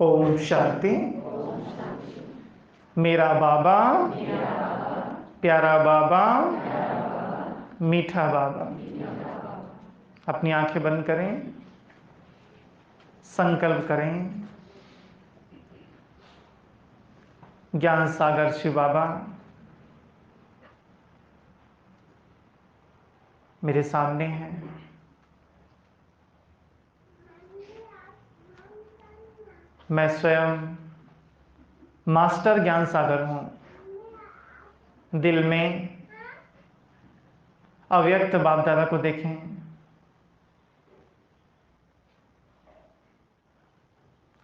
ओम शांति। मेरा बाबा प्यारा बाबा मीठा बाबा। अपनी आंखें बंद करें, संकल्प करें। ज्ञान सागर शिव बाबा मेरे सामने हैं। मैं स्वयं मास्टर ज्ञान सागर हूं। दिल में अव्यक्त बाप दादा को देखें।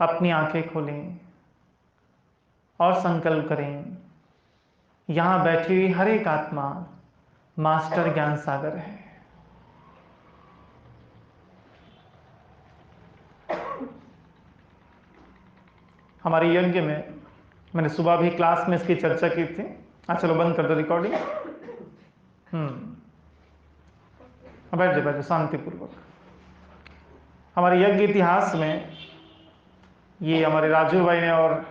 अपनी आंखें खोलें और संकल्प करें, यहां बैठी हुई हर एक आत्मा मास्टर ज्ञान सागर है। हमारे यज्ञ में मैंने सुबह भी क्लास में इसकी चर्चा की थी। चलो बंद कर दो रिकॉर्डिंग। बैठ जाओ शांतिपूर्वक। हमारे यज्ञ इतिहास में ये हमारे राजू भाई ने और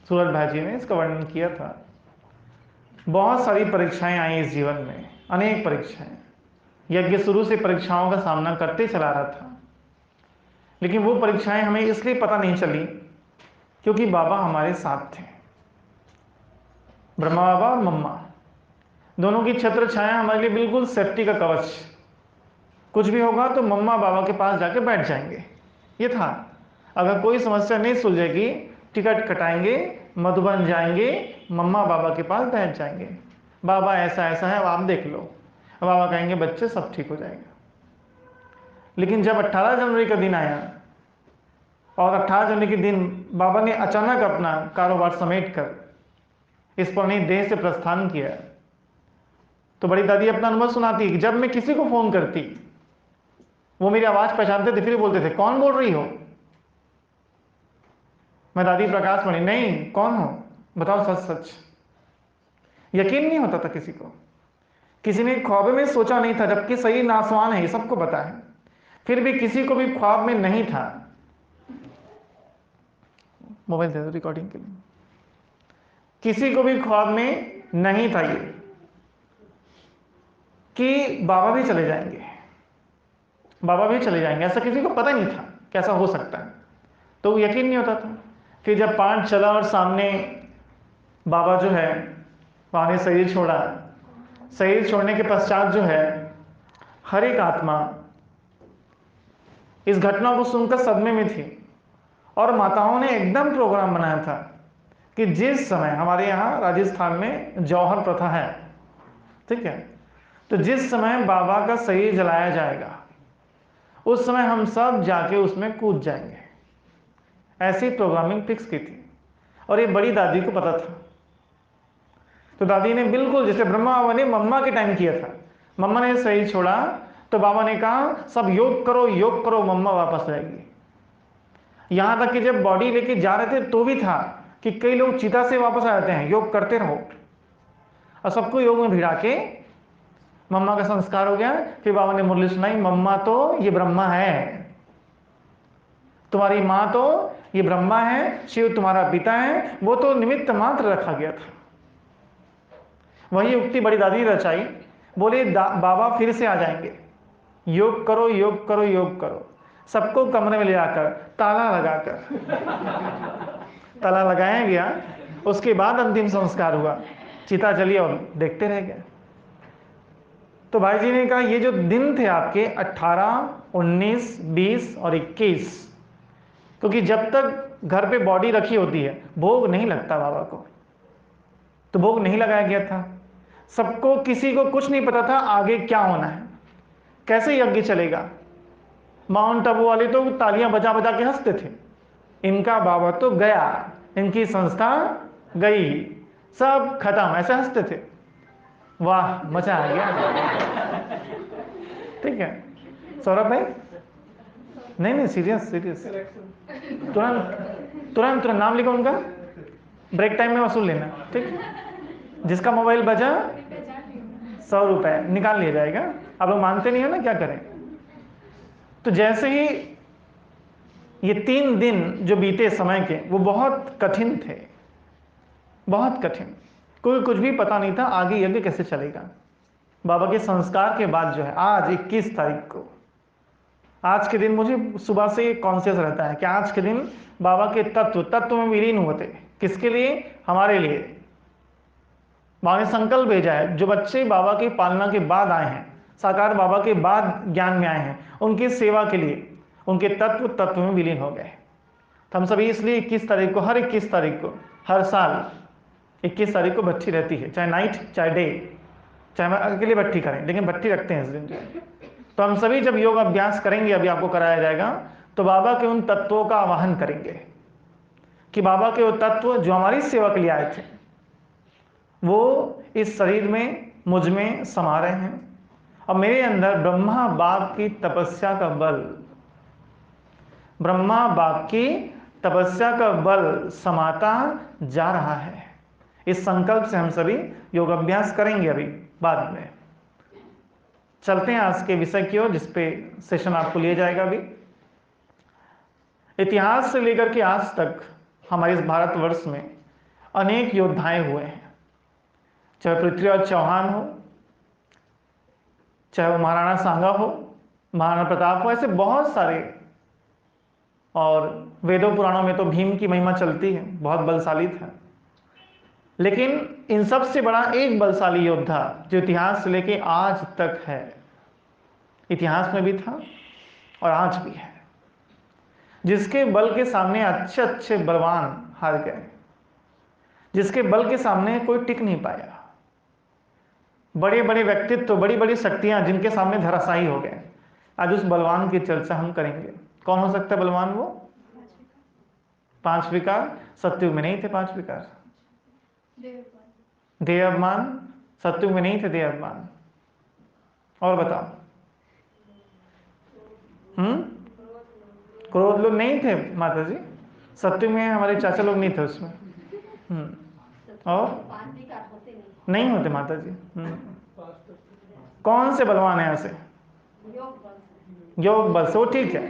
सूरज भाई जी ने इसका वर्णन किया था। बहुत सारी परीक्षाएं आई इस जीवन में, अनेक परीक्षाएं। यज्ञ शुरू से परीक्षाओं का सामना करते चला रहा था, लेकिन वो परीक्षाएं हमें इसलिए पता नहीं चली क्योंकि बाबा हमारे साथ थे। ब्रह्मा बाबा और मम्मा दोनों की छत्र छाया हमारे लिए बिल्कुल सेफ्टी का कवच। कुछ भी होगा तो मम्मा बाबा के पास जाके बैठ जाएंगे, ये था। अगर कोई समस्या नहीं सुलझेगी, टिकट कटाएंगे, मधुबन जाएंगे, मम्मा बाबा के पास बैठ जाएंगे। बाबा ऐसा ऐसा है, अब आप देख लो। बाबा कहेंगे बच्चे सब ठीक हो जाएगा। लेकिन जब 18 जनवरी का दिन आया और 18 जनवरी के दिन बाबा ने अचानक अपना कारोबार समेट कर इस पुरानी देह से प्रस्थान किया, तो बड़ी दादी अपना अनुभव सुनाती कि जब मैं किसी को फोन करती, वो मेरी आवाज पहचानते थे, फिर बोलते थे कौन बोल रही हो। मैं दादी प्रकाश मणि, नहीं कौन हो बताओ सच सच। यकीन नहीं होता था किसी को। किसी ने ख्वाब में सोचा नहीं था, जबकि सही नासवान है, ये सबको पता है, फिर भी किसी को भी ख्वाब में नहीं था। मोबाइल दे दो रिकॉर्डिंग के लिए। किसी को भी ख्वाब में नहीं था ये कि बाबा भी चले जाएंगे, बाबा भी चले जाएंगे। ऐसा किसी को पता नहीं था कैसा हो सकता है, तो यकीन नहीं होता था। फिर जब पांच चला और सामने बाबा जो है वहां ने शरीर छोड़ा, शरीर छोड़ने के पश्चात जो है हर एक आत्मा इस घटना को सुनकर सदमे में थी। और माताओं ने एकदम प्रोग्राम बनाया था कि जिस समय हमारे यहाँ राजस्थान में जौहर प्रथा है, ठीक है, तो जिस समय बाबा का शरीर जलाया जाएगा उस समय हम सब जाके उसमें कूद जाएंगे। ऐसी प्रोग्रामिंग फिक्स की थी और ये बड़ी दादी को पता था। तो दादी ने बिल्कुल जैसे ब्रह्मा बाबा ने मम्मा के टाइम किया था, मम्मा ने शरीर छोड़ा तो बाबा ने कहा सब योग करो, मम्मा वापस आएगी। यहां तक कि जब बॉडी लेके जा रहे थे तो भी था कि कई लोग चिता से वापस आ जाते हैं, योग करते रहो। और सबको योग में भिड़ा के मम्मा का संस्कार हो गया। फिर बाबा ने मुरली सुनाई, मम्मा तो ये ब्रह्मा है, तुम्हारी मां तो ये ब्रह्मा है, शिव तुम्हारा पिता है, वो तो निमित्त मात्र रखा गया था। वही उक्ति बड़ी दादी ने रचाई, बोले बाबा फिर से आ जाएंगे, योग करो योग करो योग करो। सबको कमरे में ले आकर ताला लगाकर ताला लगाया गया। उसके बाद अंतिम संस्कार हुआ, चिता जली और देखते रह गए। तो भाई जी ने कहा ये जो दिन थे आपके 18, 19, 20 और 21, क्योंकि जब तक घर पे बॉडी रखी होती है भोग नहीं लगता बाबा को, तो भोग नहीं लगाया गया था। सबको, किसी को कुछ नहीं पता था आगे क्या होना है, कैसे यज्ञ चलेगा। माउंट आबू वाले तो तालियां बजा बजा के हंसते थे, इनका बाबा तो गया, इनकी संस्था गई, सब खत्म, ऐसे हंसते थे। वाह मजा आ गया। ठीक है सौरभ भाई, नहीं सीरियस सीरियस, तुरंत तुरंत तुरंत नाम लिखो उनका, ब्रेक टाइम में वसूल लेना, ठीक। जिसका मोबाइल बजा 100 रुपए निकाल लिया जाएगा। आप लोग मानते नहीं हो ना, क्या करें। तो जैसे ही ये 3 दिन जो बीते समय के वो बहुत कठिन थे, बहुत कठिन। कोई कुछ भी पता नहीं था आगे यज्ञ कैसे चलेगा। बाबा के संस्कार के बाद जो है आज 21 तारीख को, आज के दिन मुझे सुबह से कॉन्शियस रहता है कि आज के दिन बाबा के तत्व में विलीन हुए थे। किसके लिए? हमारे लिए। बाबा ने संकल्प भेजा है, जो बच्चे बाबा की पालना के बाद आए हैं, साकार बाबा के बाद ज्ञान में आए हैं, उनकी सेवा के लिए उनके तत्व में विलीन हो गए। तो हम सभी इसलिए 21 तारीख को, हर 21 तारीख को, हर साल 21 तारीख को भट्टी रहती है, चाहे नाइट चाहे डे, चाहे हम अकेले भट्टी करें, लेकिन भट्टी रखते हैं इस दिन जो है। तो हम सभी जब योग अभ्यास करेंगे, अभी आपको कराया जाएगा, तो बाबा के उन तत्वों का आवाहन करेंगे कि बाबा के वो तत्व जो हमारी सेवा के लिए आए थे वो इस शरीर में, मुझ में समा रहे हैं। और मेरे अंदर ब्रह्मा बाप की तपस्या का बल, ब्रह्मा बाप की तपस्या का बल समाता जा रहा है। इस संकल्प से हम सभी योग अभ्यास करेंगे अभी बाद में। चलते हैं आज के विषय की ओर, जिसपे सेशन आपको लिया जाएगा। अभी इतिहास से लेकर के आज तक हमारे इस भारतवर्ष में अनेक योद्धाएं हुए हैं, चाहे पृथ्वीराज चौहान हो, चाहे वो महाराणा सांगा हो, महाराणा प्रताप हो, ऐसे बहुत सारे। और वेदों पुराणों में तो भीम की महिमा चलती है, बहुत बलशाली था। लेकिन इन सब से बड़ा एक बलशाली योद्धा जो इतिहास से लेके आज तक है, इतिहास में भी था और आज भी है, जिसके बल के सामने अच्छे अच्छे बलवान हार गए, जिसके बल के सामने कोई टिक नहीं पाया। बड़े बड़े व्यक्तित्व, बड़ी बड़ी शक्तियां जिनके सामने धराशायी हो गए, आज उस बलवान की चर्चा हम करेंगे। कौन हो सकता है बलवान? वो 5 विकार। सत्युग में नहीं थे 5 विकार। देह अभिमान, सत्युग में नहीं थे देह अभिमान। और बताओ, क्रोध लोग नहीं थे माता जी, सत्युग में हमारे चाचा लोग नहीं थे उसमें। और नहीं होते माता जी। कौन से बलवान है ऐसे? योग बल से। वो ठीक है,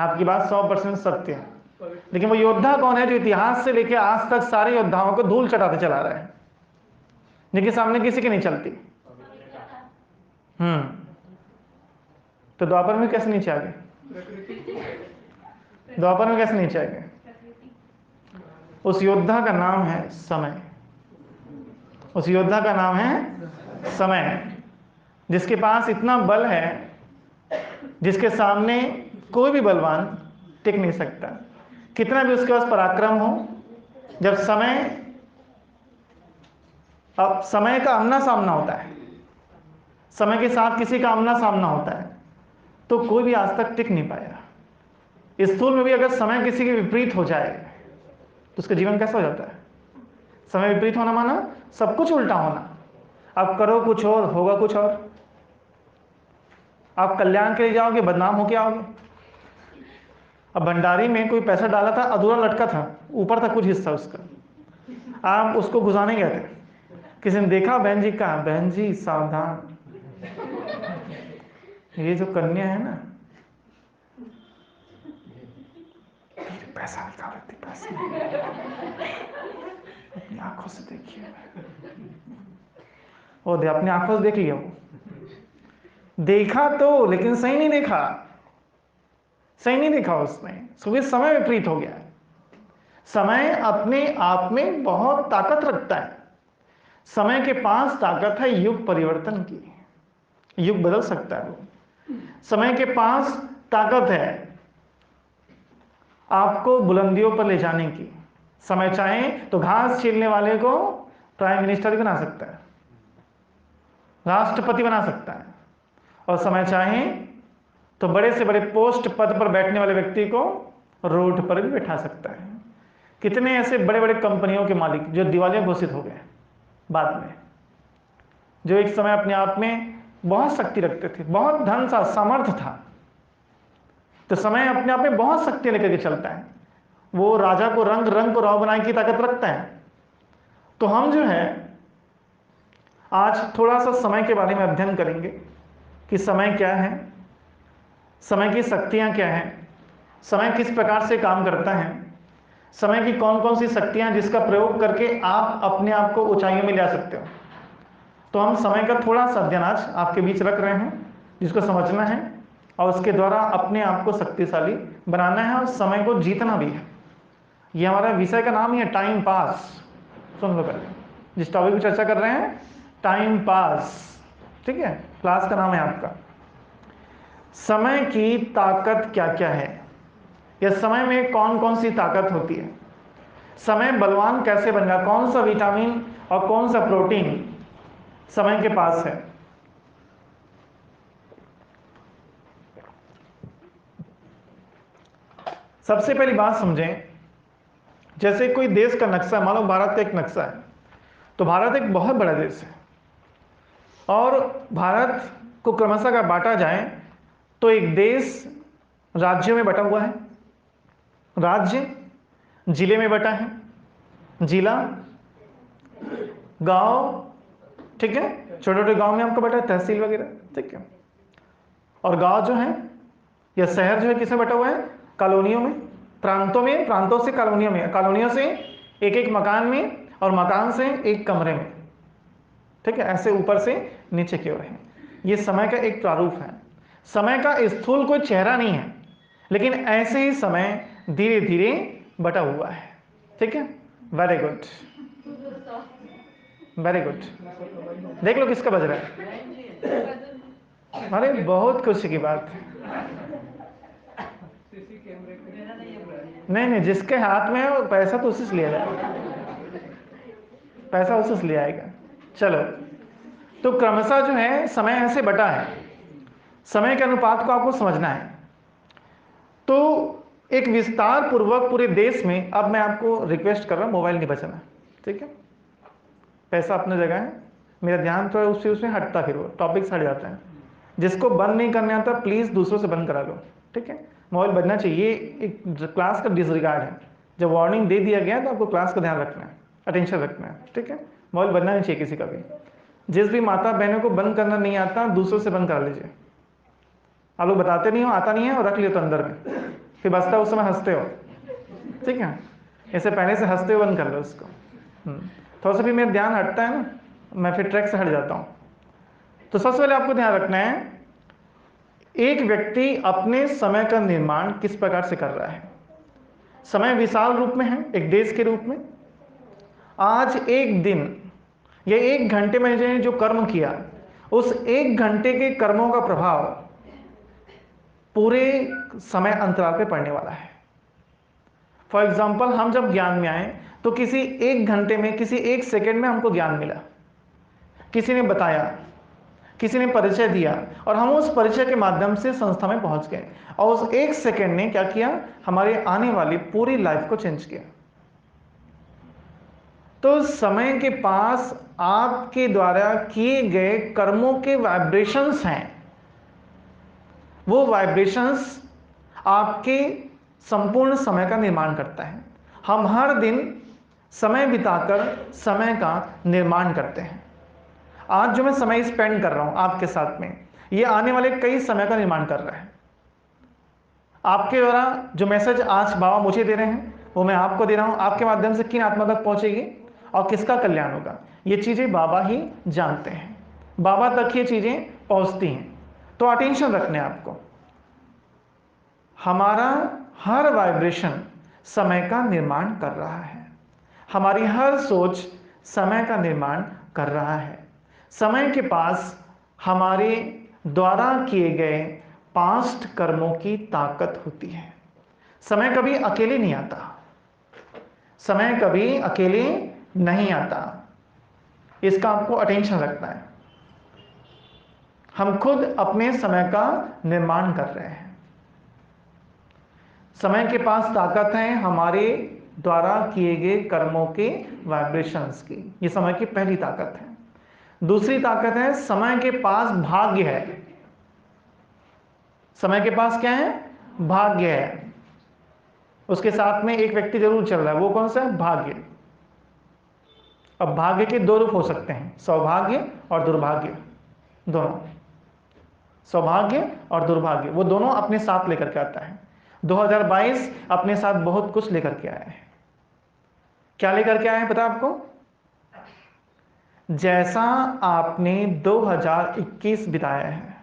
आपकी बात 100% सत्य है। लेकिन वो योद्धा कौन है जो इतिहास से लेकर आज तक सारे योद्धाओं को धूल चटाते चला रहा है, जिनके सामने किसी की नहीं चलती? तो द्वापर में कैसे नीचे आ गए? द्वापर में कैसे नीचे आ गए? उस योद्धा का नाम है समय। उस योद्धा का नाम है समय, जिसके पास इतना बल है जिसके सामने कोई भी बलवान टिक नहीं सकता, कितना भी उसके पास पराक्रम हो। जब अब समय का आमना सामना होता है, समय के साथ किसी का आमना सामना होता है, तो कोई भी आज तक टिक नहीं पाया। स्थूल में भी अगर समय किसी के विपरीत हो जाए तो उसका जीवन कैसा हो जाता है? समय विपरीत होना माना सब कुछ उल्टा होना। आप करो कुछ और, होगा कुछ और। आप कल्याण के लिए जाओगे, बदनाम होके आओगे। अब भंडारी में कोई पैसा डाला था, अधूरा लटका था, ऊपर था कुछ हिस्सा उसका, आप उसको घुसाने गए थे, किसी ने देखा, बहन जी कहा, बहन जी सावधान, ये जो कन्या है ना, पैसा निकाल लेती, पैसा अपनी आंखों से देखिए। वो अपनी आंखों से देख लिया, वो देखा तो, लेकिन सही नहीं देखा, सही नहीं देखा उसने। सुबह समय विपरीत हो गया। समय अपने आप में बहुत ताकत रखता है। समय के पास ताकत है युग परिवर्तन की, युग बदल सकता है वो। समय के पास ताकत है आपको बुलंदियों पर ले जाने की। समय चाहे तो घास छीलने वाले को प्राइम मिनिस्टर बना सकता है, राष्ट्रपति बना सकता है, और समय चाहे तो बड़े से बड़े पोस्ट पद पर बैठने वाले व्यक्ति को रोड पर भी बैठा सकता है। कितने ऐसे बड़े बड़े कंपनियों के मालिक जो दिवालिया घोषित हो गए बाद में, जो एक समय अपने आप में बहुत शक्ति रखते थे, बहुत धन सा सामर्थ्य था, तो समय अपने आप में बहुत शक्ति लेकर के चलता है। वो राजा को रंग रंग को राव बनाने की ताकत रखता है। तो हम जो है आज थोड़ा सा समय के बारे में अध्ययन करेंगे कि समय क्या है, समय की शक्तियां क्या हैं, समय किस प्रकार से काम करता है, समय की कौन कौन सी शक्तियां हैं जिसका प्रयोग करके आप अपने आप को ऊंचाइयों में ले आ सकते हो। तो हम समय का थोड़ा सा अध्ययन आज आपके बीच रख रहे हैं, जिसको समझना है और उसके द्वारा अपने आप को शक्तिशाली बनाना है और समय को जीतना भी है। ये हमारा विषय का नाम ही है टाइम पास। सुन लो पहले, जिस टॉपिक पर चर्चा कर रहे हैं टाइम पास, ठीक है, क्लास का नाम है आपका। समय की ताकत क्या क्या है, या समय में कौन कौन सी ताकत होती है, समय बलवान कैसे बन गया, कौन सा विटामिन और कौन सा प्रोटीन समय के पास है। सबसे पहली बात समझें, जैसे कोई देश का नक्शा, मान लो भारत का एक नक्शा है, तो भारत एक बहुत बड़ा देश है और भारत को क्रमशः अगर बांटा जाए तो एक देश राज्यों में बटा हुआ है, राज्य जिले में बटा है, जिला गांव, ठीक है, छोटे छोटे गांव में आपका बटा है, तहसील वगैरह, ठीक है। और गांव जो है या शहर जो है किसमें बटा हुआ है, कॉलोनियों में, प्रांतों में, प्रांतों से कॉलोनियों में, कॉलोनियों से एक एक मकान में और मकान से एक कमरे में, ठीक है, ऐसे ऊपर से नीचे की ओर है। ये समय का एक प्रारूप है। समय का स्थूल कोई चेहरा नहीं है, लेकिन ऐसे ही समय धीरे धीरे बटा हुआ है, ठीक है। Very good, very good. देख लो किसका बज रहा है। अरे बहुत खुशी की बात है। नहीं नहीं, जिसके हाथ में है वो पैसा तो उसी से लिया जाएगा, पैसा उसी से लिया आएगा। चलो, तो क्रमशः जो है समय ऐसे बटा है, समय के अनुपात को आपको समझना है। तो एक विस्तार पूर्वक पूरे देश में, अब मैं आपको रिक्वेस्ट कर रहा हूं मोबाइल नहीं बचाना, ठीक है, पैसा अपने जगह है, मेरा ध्यान थोड़ा उससे हटता, फिर वो टॉपिक से हट जाता है। जिसको बंद नहीं करने आता प्लीज दूसरों से बंद करा लो, ठीक है। मोबाइल बजना चाहिए, एक क्लास का डिसरिगार्ड है। जब वार्निंग दे दिया गया तो आपको क्लास का ध्यान रखना है, अटेंशन रखना है, ठीक है। मोबाइल बजना नहीं चाहिए किसी का भी। जिस भी माता बहनों को बंद करना नहीं आता दूसरों से बंद करा लीजिए। आप लोग बताते नहीं हो, आता नहीं है और रख लियो तो अंदर में, फिर बचता है उस समय हंसते हो, ठीक है। ऐसे पहले से हंसते हुए बंद कर लो उसको। थोड़ा सा भी मेरा ध्यान हटता है ना, मैं फिर ट्रैक से हट जाता हूँ। तो सबसे पहले आपको ध्यान रखना है, एक व्यक्ति अपने समय का निर्माण किस प्रकार से कर रहा है। समय विशाल रूप में है, एक देश के रूप में। आज एक दिन या एक घंटे में जो कर्म किया, उस एक घंटे के कर्मों का प्रभाव पूरे समय अंतराल पे पड़ने वाला है। फॉर एग्जाम्पल, हम जब ज्ञान में आए तो किसी एक घंटे में, किसी एक सेकेंड में हमको ज्ञान मिला, किसी ने बताया, किसी ने परिचय दिया और हम उस परिचय के माध्यम से संस्था में पहुंच गए, और उस एक सेकेंड ने क्या किया, हमारी आने वाली पूरी लाइफ को चेंज किया। तो समय के पास आपके द्वारा किए गए कर्मों के वाइब्रेशंस हैं, वो वाइब्रेशंस आपके संपूर्ण समय का निर्माण करता है। हम हर दिन समय बिताकर समय का निर्माण करते हैं। आज जो मैं समय स्पेंड कर रहा हूं आपके साथ में, ये आने वाले कई समय का निर्माण कर रहा है। आपके द्वारा जो मैसेज आज बाबा मुझे दे रहे हैं वो मैं आपको दे रहा हूं, आपके माध्यम से किन आत्मा तक पहुंचेगी और किसका कल्याण होगा, ये चीजें बाबा ही जानते हैं। बाबा तक ये चीजें पहुंचती हैं। तो अटेंशन रखने आपको, हमारा हर वाइब्रेशन समय का निर्माण कर रहा है, हमारी हर सोच समय का निर्माण कर रहा है। समय के पास हमारे द्वारा किए गए पास्ट कर्मों की ताकत होती है। समय कभी अकेले नहीं आता, समय कभी अकेले नहीं आता, इसका आपको अटेंशन रखना है। हम खुद अपने समय का निर्माण कर रहे हैं। समय के पास ताकत है हमारे द्वारा किए गए कर्मों के वाइब्रेशंस की, ये समय की पहली ताकत है। दूसरी ताकत है समय के पास भाग्य है। समय के पास क्या है, भाग्य है। उसके साथ में एक व्यक्ति जरूर चल रहा है, वो कौन सा है, भाग्य। अब भाग्य के दो रूप हो सकते हैं, सौभाग्य और दुर्भाग्य, दोनों। सौभाग्य और दुर्भाग्य वो दोनों अपने साथ लेकर के आता है। 2022 अपने साथ बहुत कुछ लेकर के आया है। क्या लेकर के आए हैं पता आपको? जैसा आपने 2021 बिताया है,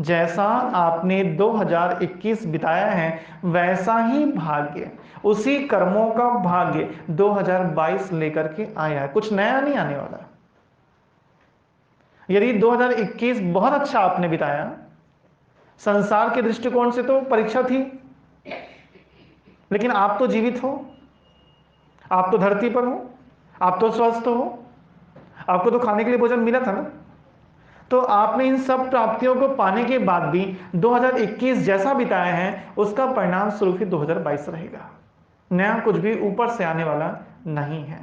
जैसा आपने 2021 बिताया है, वैसा ही भाग्य, उसी कर्मों का भाग्य 2022 लेकर के आया है। कुछ नया नहीं आने वाला। यदि 2021 बहुत अच्छा आपने बिताया, संसार के दृष्टिकोण से तो परीक्षा थी, लेकिन आप तो जीवित हो, आप तो धरती पर हो, आप तो स्वस्थ हो, आपको तो खाने के लिए भोजन मिला था ना। तो आपने इन सब प्राप्तियों को पाने के बाद भी 2021 जैसा बिताया है, उसका परिणाम स्वरूप ही 2022 रहेगा। नया कुछ भी ऊपर से आने वाला नहीं है,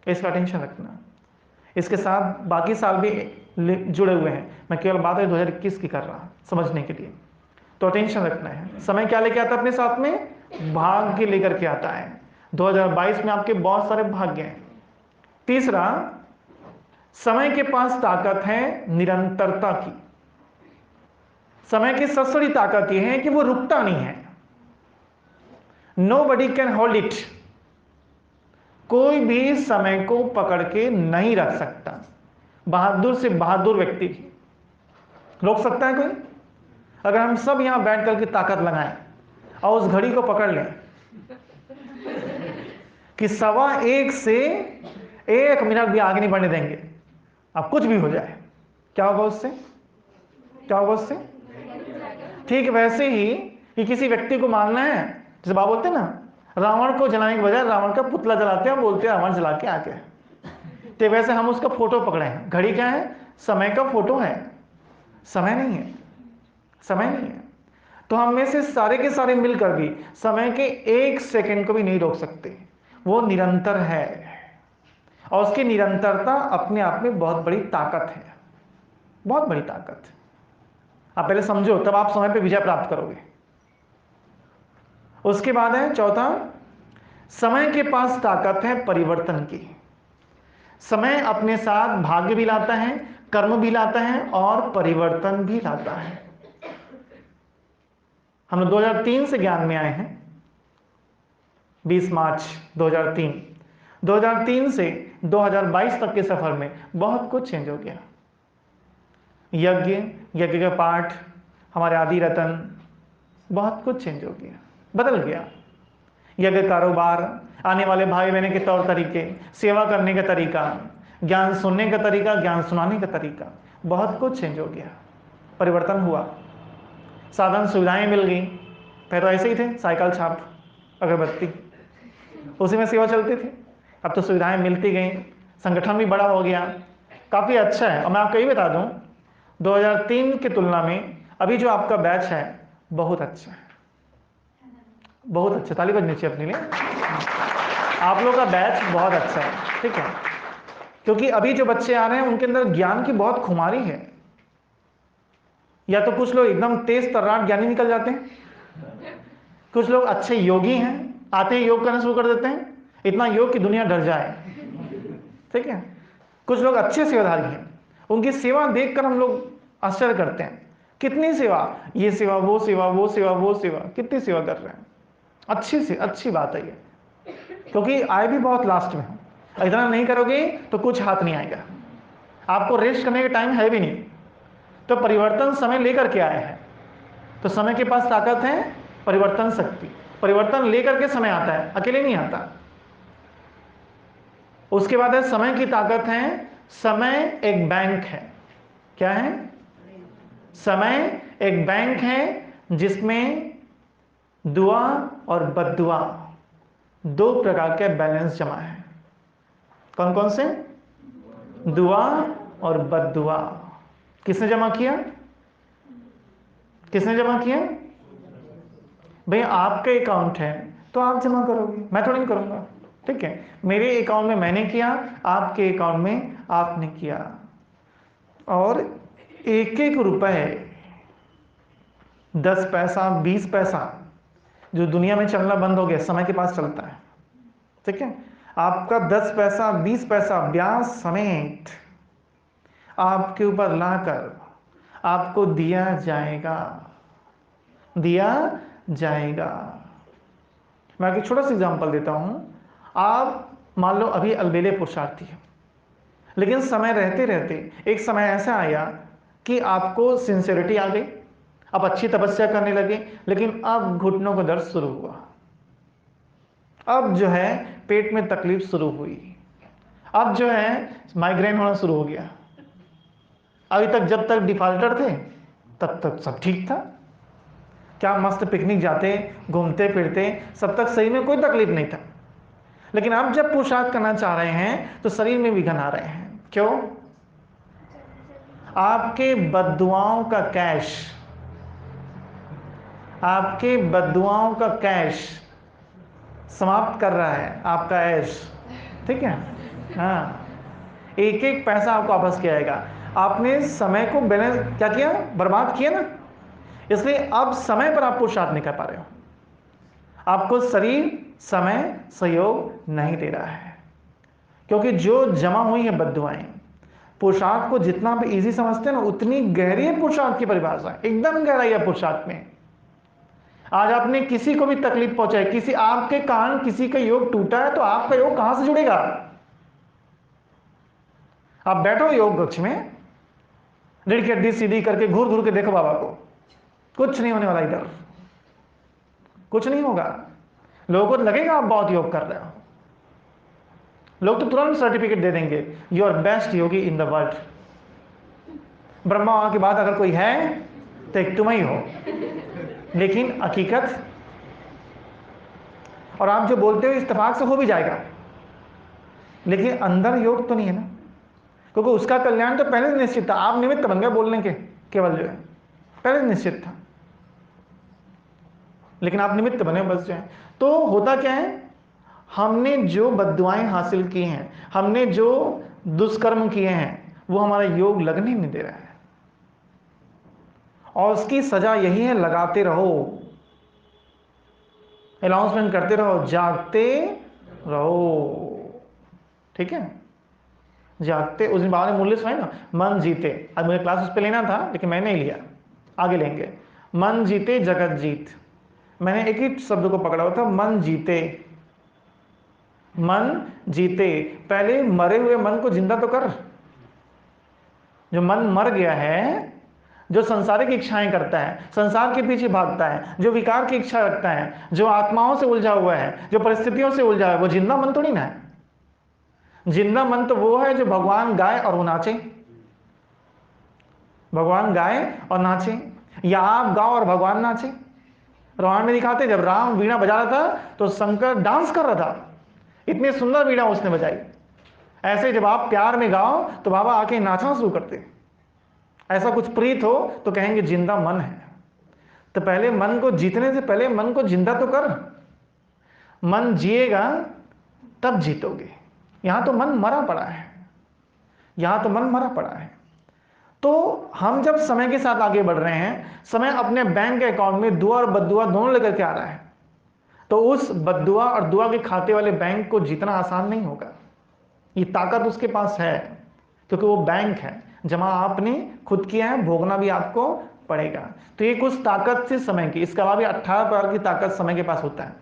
इसका टेंशन रखना। इसके साथ बाकी साल भी जुड़े हुए हैं, मैं केवल बात 2021 की कर रहा समझने के लिए। तो टेंशन रखना है। समय क्या लेके आता है अपने साथ में? भाग्य लेकर के आता है। 2022 में आपके बहुत सारे भाग्य हैं। तीसरा, समय के पास ताकत है निरंतरता की। समय की सबसे बड़ी ताकत यह है कि वो रुकता नहीं है। Nobody can hold it। कोई भी समय को पकड़ के नहीं रख सकता। बहादुर से बहादुर व्यक्ति भी रोक सकता है कोई? अगर हम सब यहां बैठ करके ताकत लगाएं और उस घड़ी को पकड़ लें कि 1:15 से 1 मिनट भी आगे नहीं बढ़ने देंगे, अब कुछ भी हो जाए, क्या होगा उससे? क्या होगा उससे? ठीक वैसे ही कि किसी व्यक्ति को मारना है, जैसे बात बोलते हैं ना, रावण को जलाने के बजाय रावण का पुतला जलाते हैं, बोलते हैं रावण जला के आके। तो वैसे हम उसका फोटो पकड़े हैं। घड़ी क्या है? समय का फोटो है, समय नहीं है। समय नहीं है। तो हम में से सारे के सारे मिलकर भी समय के 1 सेकंड को भी नहीं रोक सकते। वो निरंतर है और उसकी निरंतरता अपने आप में बहुत बड़ी ताकत है, बहुत बड़ी ताकत। आप पहले समझो, तब आप समय पे विजय प्राप्त करोगे। उसके बाद है चौथा, समय के पास ताकत है परिवर्तन की। समय अपने साथ भाग्य भी लाता है, कर्म भी लाता है और परिवर्तन भी लाता है। हम लोग 2003 से ज्ञान में आए हैं, 20 मार्च 2003। 2003 से 2022 तक के सफर में बहुत कुछ चेंज हो गया। यज्ञ का पाठ, हमारे आदि रतन, बहुत कुछ चेंज हो गया, बदल गया। यज्ञ कारोबार, आने वाले भाई बहन के तौर तरीके, सेवा करने का तरीका, ज्ञान सुनने का तरीका, ज्ञान सुनाने का तरीका, बहुत कुछ चेंज हो गया, परिवर्तन हुआ। साधन सुविधाएं मिल गई। पहले तो ऐसे ही थे, साइकिल छाप, अगरबत्ती, उसी में सेवा चलती थी। अब तो सुविधाएं मिलती गई, संगठन भी बड़ा हो गया, काफ़ी अच्छा है। और मैं आपको ये बता दूं, 2003 की तुलना में अभी जो आपका बैच है बहुत अच्छा है, बहुत अच्छा। ताली बजनी चाहिए अपने लिए। आप लोग का बैच बहुत अच्छा है, ठीक है, क्योंकि अभी जो बच्चे आ रहे हैं उनके अंदर ज्ञान की बहुत खुमारी है। या तो कुछ लोग एकदम तेज तर्रार ज्ञानी निकल जाते हैं, कुछ लोग अच्छे योगी हैं, आते ही योग करना शुरू कर देते हैं, इतना योग कि दुनिया डर जाए, ठीक है। कुछ लोग अच्छे सेवाधारी हैं, उनकी सेवा देखकर हम लोग आश्चर्य करते हैं, कितनी सेवा, ये सेवा, वो सेवा, वो सेवा, वो सेवा, कितनी सेवा कर रहे हैं। अच्छी से अच्छी बात है ये, क्योंकि आए भी बहुत लास्ट में हो। इतना नहीं करोगे तो कुछ हाथ नहीं आएगा, आपको रेस्ट करने का टाइम है भी नहीं। तो परिवर्तन समय लेकर के आए हैं, तो समय के पास ताकत है परिवर्तन शक्ति। परिवर्तन लेकर के समय आता है, अकेले नहीं आता। उसके बाद है समय की ताकत है, समय एक बैंक है। क्या है? समय एक बैंक है जिसमें दुआ और बद्दुआ, 2 प्रकार के बैलेंस जमा है। कौन कौन से? दुआ और बद्दुआ। किसने जमा किया? किसने जमा किया? भाई आपका अकाउंट है तो आप जमा करोगे, मैं थोड़ी नहीं करूंगा, ठीक है। मेरे अकाउंट में मैंने किया, आपके अकाउंट में आपने किया। और 1-1 रुपए, 10 पैसा, 20 पैसा जो दुनिया में चलना बंद हो गया, समय के पास चलता है, ठीक है। आपका 10 पैसा, 20 पैसा ब्याज समेत आपके ऊपर लाकर आपको दिया जाएगा। दिया जाएगा। मैं एक छोटा सा एग्जांपल देता हूं। आप मान लो अभी अलबेले पुरुषार्थी है, लेकिन समय रहते रहते एक समय ऐसा आया कि आपको सिंसियरिटी आ गई, आप अच्छी तपस्या करने लगे, लेकिन अब घुटनों का दर्द शुरू हुआ, अब जो है पेट में तकलीफ शुरू हुई, अब जो है माइग्रेन होना शुरू हो गया। अभी तक जब तक डिफॉल्टर थे तब तक सब ठीक था, क्या मस्त पिकनिक जाते, घूमते फिरते, सब तक सही में कोई तकलीफ नहीं था। लेकिन अब जब पुरुषार्थ करना चाह रहे हैं तो शरीर में विघन आ रहे हैं। क्यों? आपके बद्दुआओं का कैश, आपके बद्दुआओं का कैश समाप्त कर रहा है आपका ऐश। ठीक है, हाँ, एक एक पैसा आपको वापस किया जाएगा। आपने समय को बैलेंस क्या किया, बर्बाद किया ना, इसलिए अब समय पर आप पुरुषार्थ नहीं कर पा रहे हो, आपको शरीर समय सहयोग नहीं दे रहा है, क्योंकि जो जमा हुई है बद्दुआएं, पुरुषार्थ को जितना आप इजी समझते हैं ना, उतनी गहरी है पुरुषार्थ की परिभाषा, एकदम गहराई है पुरुषार्थ में। आज आपने किसी को भी तकलीफ पहुंचाई, किसी आपके कारण किसी का योग टूटा है, तो आपका योग कहां से जुड़ेगा? आप बैठो योग कक्ष में, रीढ़ की हड्डी सीधी करके घूर घूर के देखो बाबा को, कुछ नहीं होने वाला, इधर कुछ नहीं होगा। लोगों को लगेगा आप बहुत योग कर रहे हो, लोग तो तुरंत सर्टिफिकेट दे देंगे, you are best yogi in the world. Brahma के बाद अगर कोई है तो एक तुम ही हो, लेकिन हकीकत, और आप जो बोलते हो इत्तेफाक से हो भी जाएगा, लेकिन अंदर योग तो नहीं है ना, क्योंकि उसका कल्याण तो पहले से निश्चित था। आप निमित्त बन गए बोलने के, केवल जो है पहले से निश्चित था, लेकिन आप निमित्त बने बस जो है। तो होता क्या है, हमने जो बद्दुआएं हासिल की हैं, हमने जो दुष्कर्म किए हैं, वो हमारा योग लगने नहीं दे रहा है, और उसकी सजा यही है, लगाते रहो, अनाउंसमेंट करते रहो, जागते रहो। ठीक है, जागते, उस दिन बाबा ने मूल्य सुनाई ना, मन जीते। आज मुझे क्लास उस पर लेना था लेकिन मैंने नहीं लिया, आगे लेंगे। मन जीते जगत जीत, मैंने एक ही शब्द को पकड़ा हुआ था, मन जीते, मन जीते। पहले मरे हुए मन को जिंदा तो कर। जो मन मर गया है, जो संसारिक इच्छाएं करता है, संसार के पीछे भागता है, जो विकार की इच्छा रखता है, जो आत्माओं से उलझा हुआ है, जो परिस्थितियों से उलझा है, वो जिंदा मन थोड़ी ना है। जिंदा मन तो वो है जो भगवान गाए और वो नाचे, भगवान गाए और नाचे, या आप गाओ और भगवान नाचे। रामायण में दिखाते, जब राम वीणा बजा रहा था तो शंकर डांस कर रहा था, इतनी सुंदर वीणा उसने बजाई। ऐसे जब आप प्यार में गाओ तो बाबा आके नाचना शुरू करते। ऐसा कुछ प्रीत हो तो कहेंगे जिंदा मन है। तो पहले मन को जीतने से पहले मन को जिंदा तो कर, मन जिएगा तब जीतोगे। यहां तो मन मरा पड़ा है, यहां तो मन मरा पड़ा है। तो हम जब समय के साथ आगे बढ़ रहे हैं, समय अपने बैंक अकाउंट में दुआ और बद्दुआ दोनों लेकर के आ रहा है, तो उस बद्दुआ और दुआ के खाते वाले बैंक को जीतना आसान नहीं होगा। ये ताकत उसके पास है, क्योंकि वो बैंक है, जमा आपने खुद किया है, भोगना भी आपको पड़ेगा। तो ये कुछ ताकत से समय की, इसके अलावा भी 18 प्रकार की ताकत समय के पास होता है,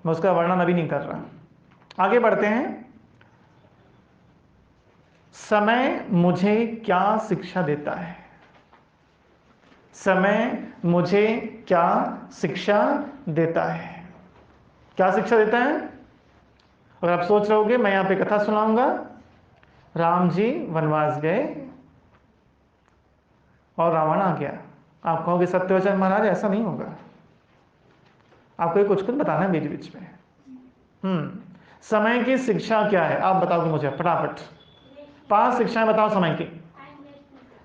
मैं उसका वर्णन अभी नहीं कर रहा। आगे बढ़ते हैं। समय मुझे क्या शिक्षा देता है? समय मुझे क्या शिक्षा देता है? क्या शिक्षा देता है? अगर आप सोच रहे होगे मैं यहां पे कथा सुनाऊंगा, राम जी वनवास गए और रावण आ गया, आप कहोगे सत्यवचन महाराज ऐसा नहीं होगा, आपको ये कुछ कुछ बताना है बीच बीच में। समय की शिक्षा क्या है आप बताओगे मुझे फटाफट? 5 शिक्षाएं बताओ समय की।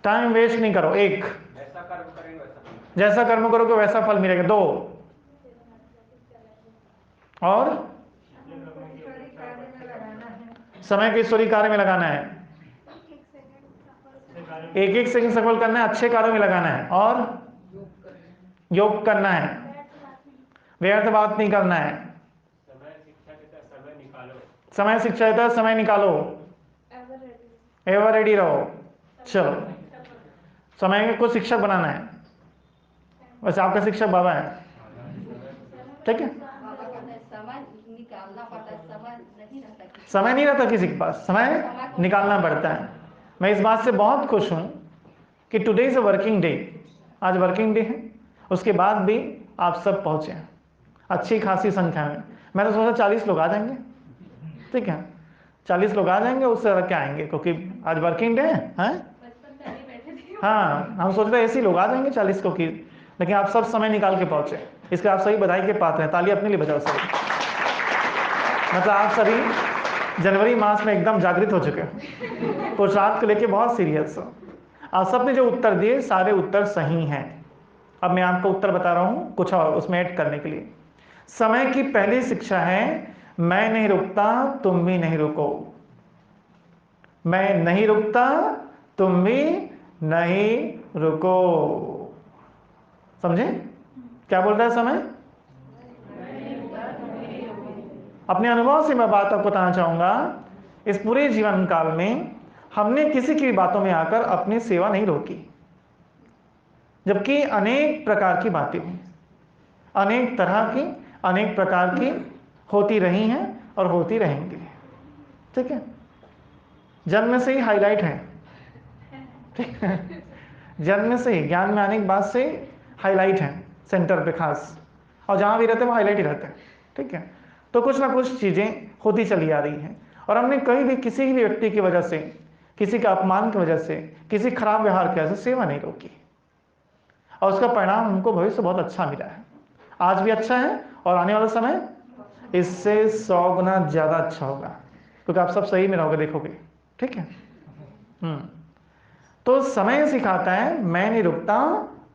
टाइम वेस्ट नहीं करो। 1, जैसा कर्म करोगे वैसा फल मिलेगा। 2, और समय को ईश्वरीय कार्य में लगाना है, एक एक सेकंड सफल करना है, अच्छे कार्यों में लगाना है, और योग करना है, व्यर्थ बात नहीं करना है। समय शिक्षा देता है, समय निकालो, एवर रेडी रहो। चलो, समय को शिक्षक बनाना है, वैसे आपका शिक्षक बाबा है, ठीक है। समय नहीं रहता किसी के पास, समय निकालना पड़ता है। मैं इस बात से बहुत खुश हूं कि today is a working day, आज वर्किंग डे है, उसके बाद भी आप सब पहुंचे हैं अच्छी खासी संख्या में। मैंने सोचा 40 लोग आ जाएंगे, ठीक है, 40 लोग आ जाएंगे, उससे ज़्यादा क्या आएंगे, क्योंकि आज वर्किंग डे है। हाँ, हम सोच रहे ऐसे ही लोग आ जाएंगे 40 को की, लेकिन आप सब समय निकाल के पहुंचे, इसके आप सभी बधाई के पात्र हैं। ताली अपने लिए बजाओ सभी। मतलब आप सभी जनवरी मास में एकदम जागृत हो चुके हो, पुरुषार्थ को लेके बहुत सीरियस हो। आप सबने जो उत्तर दिए सारे उत्तर सही हैं। अब मैं आपको उत्तर बता रहा हूं कुछ और उसमें ऐड करने के लिए। समय की पहली शिक्षा है, मैं नहीं रुकता तुम भी नहीं रुको। मैं नहीं रुकता तुम भी नहीं रुको। समझे क्या बोल रहा है समय? अपने अनुभव से मैं बात आपको बताना चाहूंगा, इस पूरे जीवन काल में हमने किसी की बातों में आकर अपनी सेवा नहीं रोकी, जबकि अनेक प्रकार की बातें हुई, अनेक तरह की, अनेक प्रकार की होती रही हैं और होती रहेंगी, ठीक है। जन्म से ही हाईलाइट है, ठीक है, जन्म से ही ज्ञान में आने के बाद से हाईलाइट है सेंटर पे खास, और जहां भी रहते हैं वो हाईलाइट ही रहते हैं, ठीक है। तो कुछ ना कुछ चीजें होती चली आ रही हैं, और हमने कहीं भी किसी भी व्यक्ति की वजह से, किसी के अपमान की वजह से, किसी खराब व्यवहार की वजह से सेवा नहीं रोकी, और उसका परिणाम हमको भविष्य बहुत अच्छा मिला है। आज भी अच्छा है और आने वाला समय इससे 100 गुना ज्यादा अच्छा होगा, क्योंकि आप सब सही में रहोगे, देखोगे, ठीक है। तो समय सिखाता है, मैं नहीं रुकता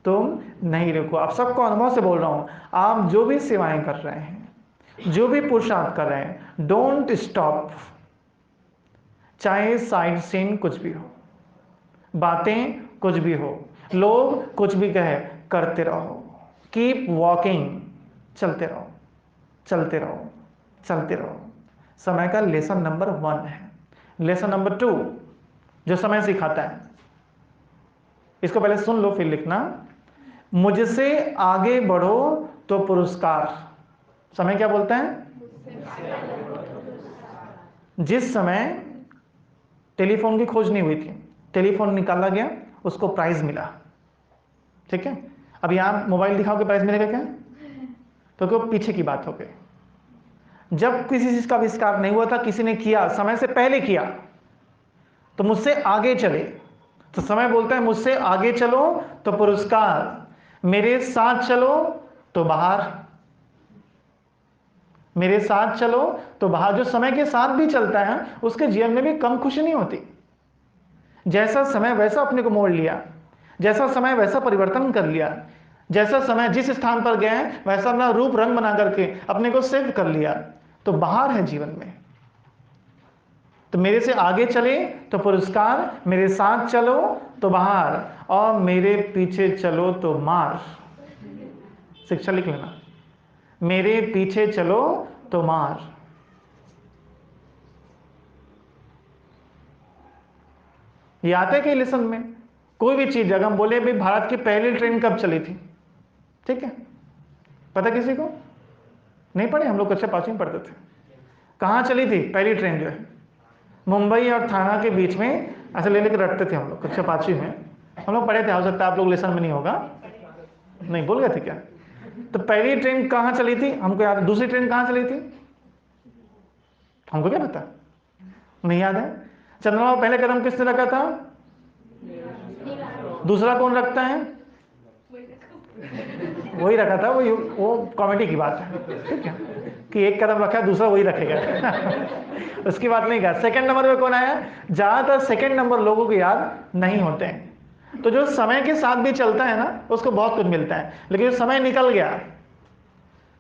तुम नहीं रुको। आप सबको अनुभव से बोल रहा हूं, आप जो भी सेवाएं कर रहे हैं, जो भी पुरुषार्थ कर रहे हैं, डोंट स्टॉप। चाहे साइड सीन कुछ भी हो, बातें कुछ भी हो, लोग कुछ भी कहे, करते रहो, कीप वॉकिंग, चलते रहो, चलते रहो, चलते रहो। समय का लेसन नंबर 1 है। लेसन नंबर 2 जो समय सिखाता है, इसको पहले सुन लो फिर लिखना। मुझसे आगे बढ़ो तो पुरस्कार। समय क्या बोलता है? जिस समय टेलीफोन की खोज नहीं हुई थी, टेलीफोन निकाला गया, उसको प्राइज मिला, ठीक है। अब यहां मोबाइल दिखाओ कि प्राइज मिलेगा क्या? तो क्यों, पीछे की बात हो गई। जब किसी चीज का आविष्कार नहीं हुआ था, किसी ने किया, समय से पहले किया, तो मुझसे आगे चले, तो समय बोलता है मुझसे आगे चलो तो पुरस्कार, मेरे साथ चलो तो बाहर, मेरे साथ चलो तो बाहर। जो समय के साथ भी चलता है उसके जीवन में भी कम खुशी नहीं होती। जैसा समय वैसा अपने को मोड़ लिया, जैसा समय वैसा परिवर्तन कर लिया, जैसा समय जिस स्थान पर गए वैसा अपना रूप रंग बना करके अपने को सेव कर लिया, तो बाहर है जीवन में। तो मेरे से आगे चले तो पुरस्कार, मेरे साथ चलो तो बाहर, और मेरे पीछे चलो तो मार। शिक्षा लिख लेना, मेरे पीछे चलो तो मार। ये आता है कि लेसन में कोई भी चीज, अगर हम बोले भाई भारत की पहली ट्रेन कब चली थी, ठीक है, पता किसी को? नहीं पढ़े हम लोग, कक्षा 5 में पढ़ते थे। कहाँ चली थी पहली ट्रेन? जो है मुंबई और थाना के बीच में ऐसे ले लेकर रखते थे हम लोग, कक्षा 5 में हम लोग पढ़े थे। हो सकता है आप लोग लेसन में नहीं होगा, नहीं भूल गए थे क्या? तो पहली ट्रेन कहाँ चली थी हमको याद है, दूसरी ट्रेन कहाँ चली थी हमको क्या पता, नहीं याद है। चंद्रमा पहले कदम किसने रखा था? दूसरा कौन रखता है? वही रखा था, वो कॉमेडी की बात है, ठीक है, कि एक कदम रखा है दूसरा वही रखेगा। उसकी बात नहीं कर। सेकंड नंबर पे कौन आया? ज्यादातर सेकंड नंबर लोगों को याद नहीं होते हैं। तो जो समय के साथ भी चलता है ना, उसको बहुत कुछ मिलता है, लेकिन जो समय निकल गया,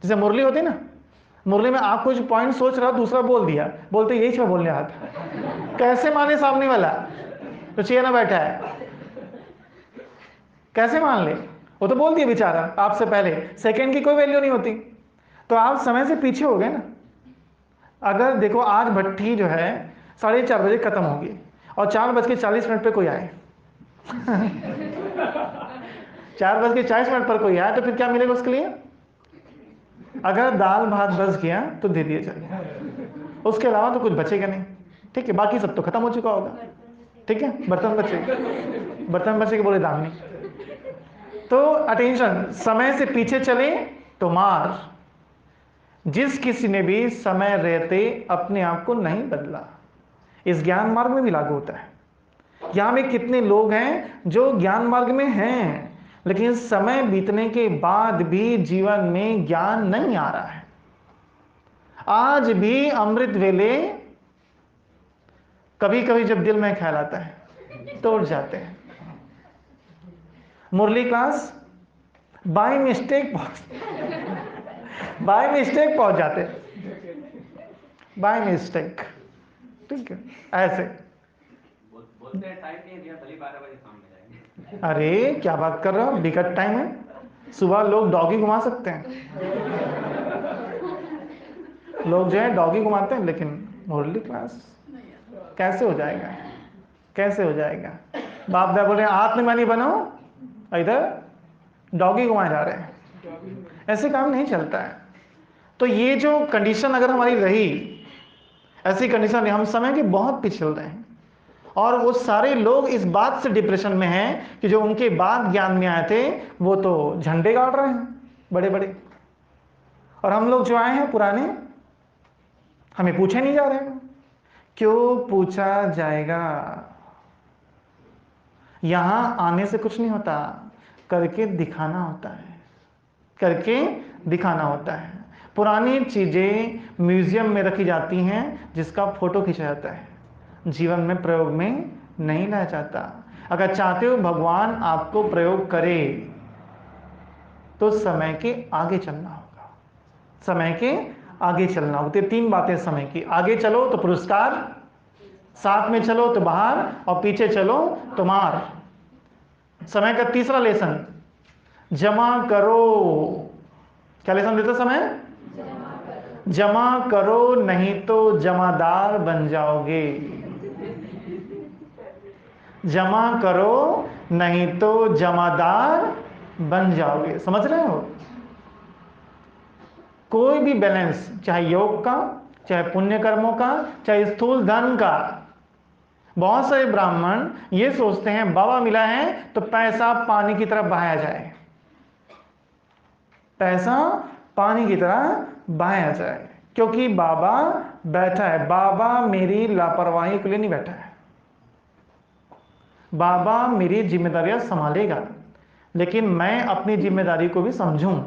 जैसे मुरली होती ना, मुरली में आप कुछ पॉइंट सोच रहा, दूसरा बोल दिया, बोलते यही मैं बोलने रहा था, कैसे माने सामने वाला तो चेयर में बैठा है, कैसे मान ले? वो तो बोल दिया बेचारा आपसे पहले, सेकंड की कोई वैल्यू नहीं होती। तो आप समय से पीछे हो गए ना। अगर देखो आज भट्टी जो है 4:30 बजे खत्म होगी और 4:40 पे कोई आए 4:40 पर कोई आए तो फिर क्या मिलेगा उसके लिए? अगर दाल भात बच गया तो दे दिया जाएगा, उसके अलावा तो कुछ बचेगा नहीं। ठीक है, बाकी सब तो खत्म हो चुका होगा। ठीक है, बर्तन बचे बोले दाम नहीं। तो अटेंशन, समय से पीछे चले तो मार। जिस किसी ने भी समय रहते अपने आप को नहीं बदला, इस ज्ञान मार्ग में भी लागू होता है। यहां में कितने लोग हैं जो ज्ञान मार्ग में हैं, लेकिन समय बीतने के बाद भी जीवन में ज्ञान नहीं आ रहा है। आज भी अमृत वेले कभी कभी जब दिल में ख्याल आता है तो उठ जाते हैं। मुरली क्लास बाय मिस्टेक पहुंच जाते हैं, बाय मिस्टेक। ठीक है, ऐसे बोलते हैं टाइम नहीं दिया, भले 12 बजे शाम में जाएंगे। अरे क्या बात कर रहे हो, विकट टाइम है। सुबह लोग डॉगी घुमा सकते हैं, लोग जो है डॉगी घुमाते हैं, लेकिन मुरली क्लास कैसे हो जाएगा? कैसे हो जाएगा? बाप दादा बोल रहे हैं आत्मज्ञानी बनो, इधर डॉगी घुमाए जा रहे हैं। ऐसे काम नहीं चलता है। तो ये जो कंडीशन अगर हमारी रही, ऐसी कंडीशन हम समय के बहुत पीछे चल रहे हैं, और वो सारे लोग इस बात से डिप्रेशन में हैं कि जो उनके बाद ज्ञान में आए थे वो तो झंडे गाड़ रहे हैं बड़े बड़े, और हम लोग जो आए हैं पुराने, हमें पूछे नहीं जा रहे हैं। क्यों पूछा जाएगा? यहां आने से कुछ नहीं होता, करके दिखाना होता है, करके दिखाना होता है। पुरानी चीजें म्यूजियम में रखी जाती हैं जिसका फोटो खींचा जाता है, जीवन में प्रयोग में नहीं लाया जाता। अगर चाहते हो भगवान आपको प्रयोग करे तो समय के आगे चलना होगा, समय के आगे चलना होगा। तो 3 बातें समय की, आगे चलो तो पुरस्कार, साथ में चलो तो बाहर, और पीछे चलो तो मार। समय का तीसरा लेसन, जमा करो। क्या लेसन देता समय? जमा करो, नहीं तो जमादार बन जाओगे। जमा करो, नहीं तो जमादार बन जाओगे। समझ रहे हो? कोई भी बैलेंस, चाहे योग का, चाहे पुण्य कर्मों का, चाहे स्थूल धन का। बहुत सारे ब्राह्मण ये सोचते हैं बाबा मिला है तो पैसा पानी की तरह बहाया जाए, पैसा पानी की तरह बहाया जाए, क्योंकि बाबा बैठा है। बाबा मेरी लापरवाही के लिए नहीं बैठा है, बाबा मेरी जिम्मेदारियां संभालेगा, लेकिन मैं अपनी जिम्मेदारी को भी समझूं।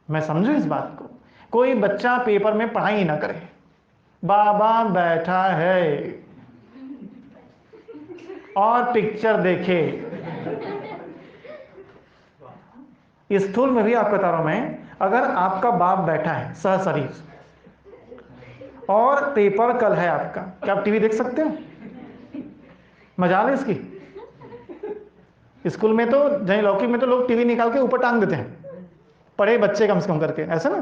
मैं समझूं इस बात को। कोई बच्चा पेपर में पढ़ाई ना करे, बाबा बैठा है और पिक्चर देखे। स्थूल में भी आपके तारों में, अगर आपका बाप बैठा है सहशरीर और पेपर कल है आपका, क्या आप टीवी देख सकते हो? मजाल है इसकी। स्कूल में तो जैसे लौकिक में तो लोग टीवी निकाल के ऊपर टांग देते हैं, पढ़े बच्चे कम से कम करके, ऐसा ना।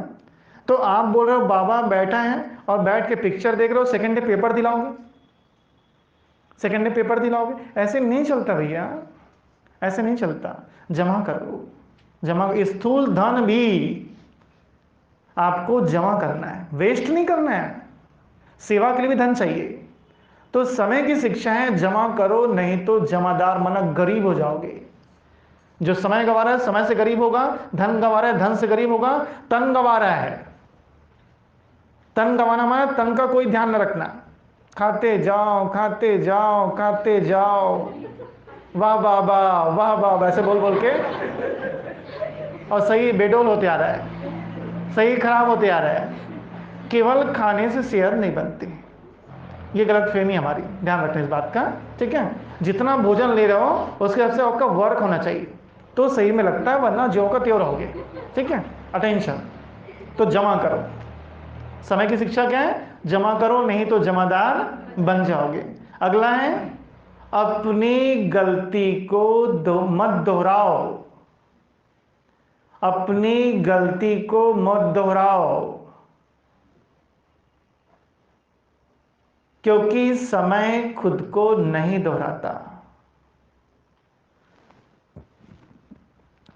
तो आप बोल रहे हो बाबा बैठा है और बैठ के पिक्चर देख रहे हो, सेकंड डे पेपर दिलाओगे, सेकंड डे पेपर दिलाओगे? ऐसे नहीं चलता भैया, ऐसे नहीं चलता। जमा करो, जमा। स्थूल धन भी आपको जमा करना है, वेस्ट नहीं करना है। सेवा के लिए भी धन चाहिए। तो समय की शिक्षा है जमा करो, नहीं तो जमादार मना गरीब हो जाओगे। जो समय गंवा रहा है समय से गरीब होगा, धन गंवा रहा है धन से गरीब होगा, तन गंवा रहा है। तन गंवाना माना तन का कोई ध्यान न रखना, खाते जाओ खाते जाओ खाते जाओ, वाह बाबा वाह बाबा ऐसे बोल बोल के, और सही बेडोल होते आ रहा है, सही खराब होते आ रहा है। केवल खाने से सेहत नहीं बनती, ये गलत फहमी हमारी, ध्यान रखना इस बात का। ठीक है, जितना भोजन ले रहे हो उसके हिसाब से आपका वर्क होना चाहिए तो सही में लगता है, वरना ज्यों का त्यों रहोगे। ठीक है, अटेंशन। तो जमा करो, समय की शिक्षा क्या है? जमा करो, नहीं तो जमादार बन जाओगे। अगला है अपनी गलती को मत दोहराओ, अपनी गलती को मत दोहराओ, क्योंकि समय खुद को नहीं दोहराता।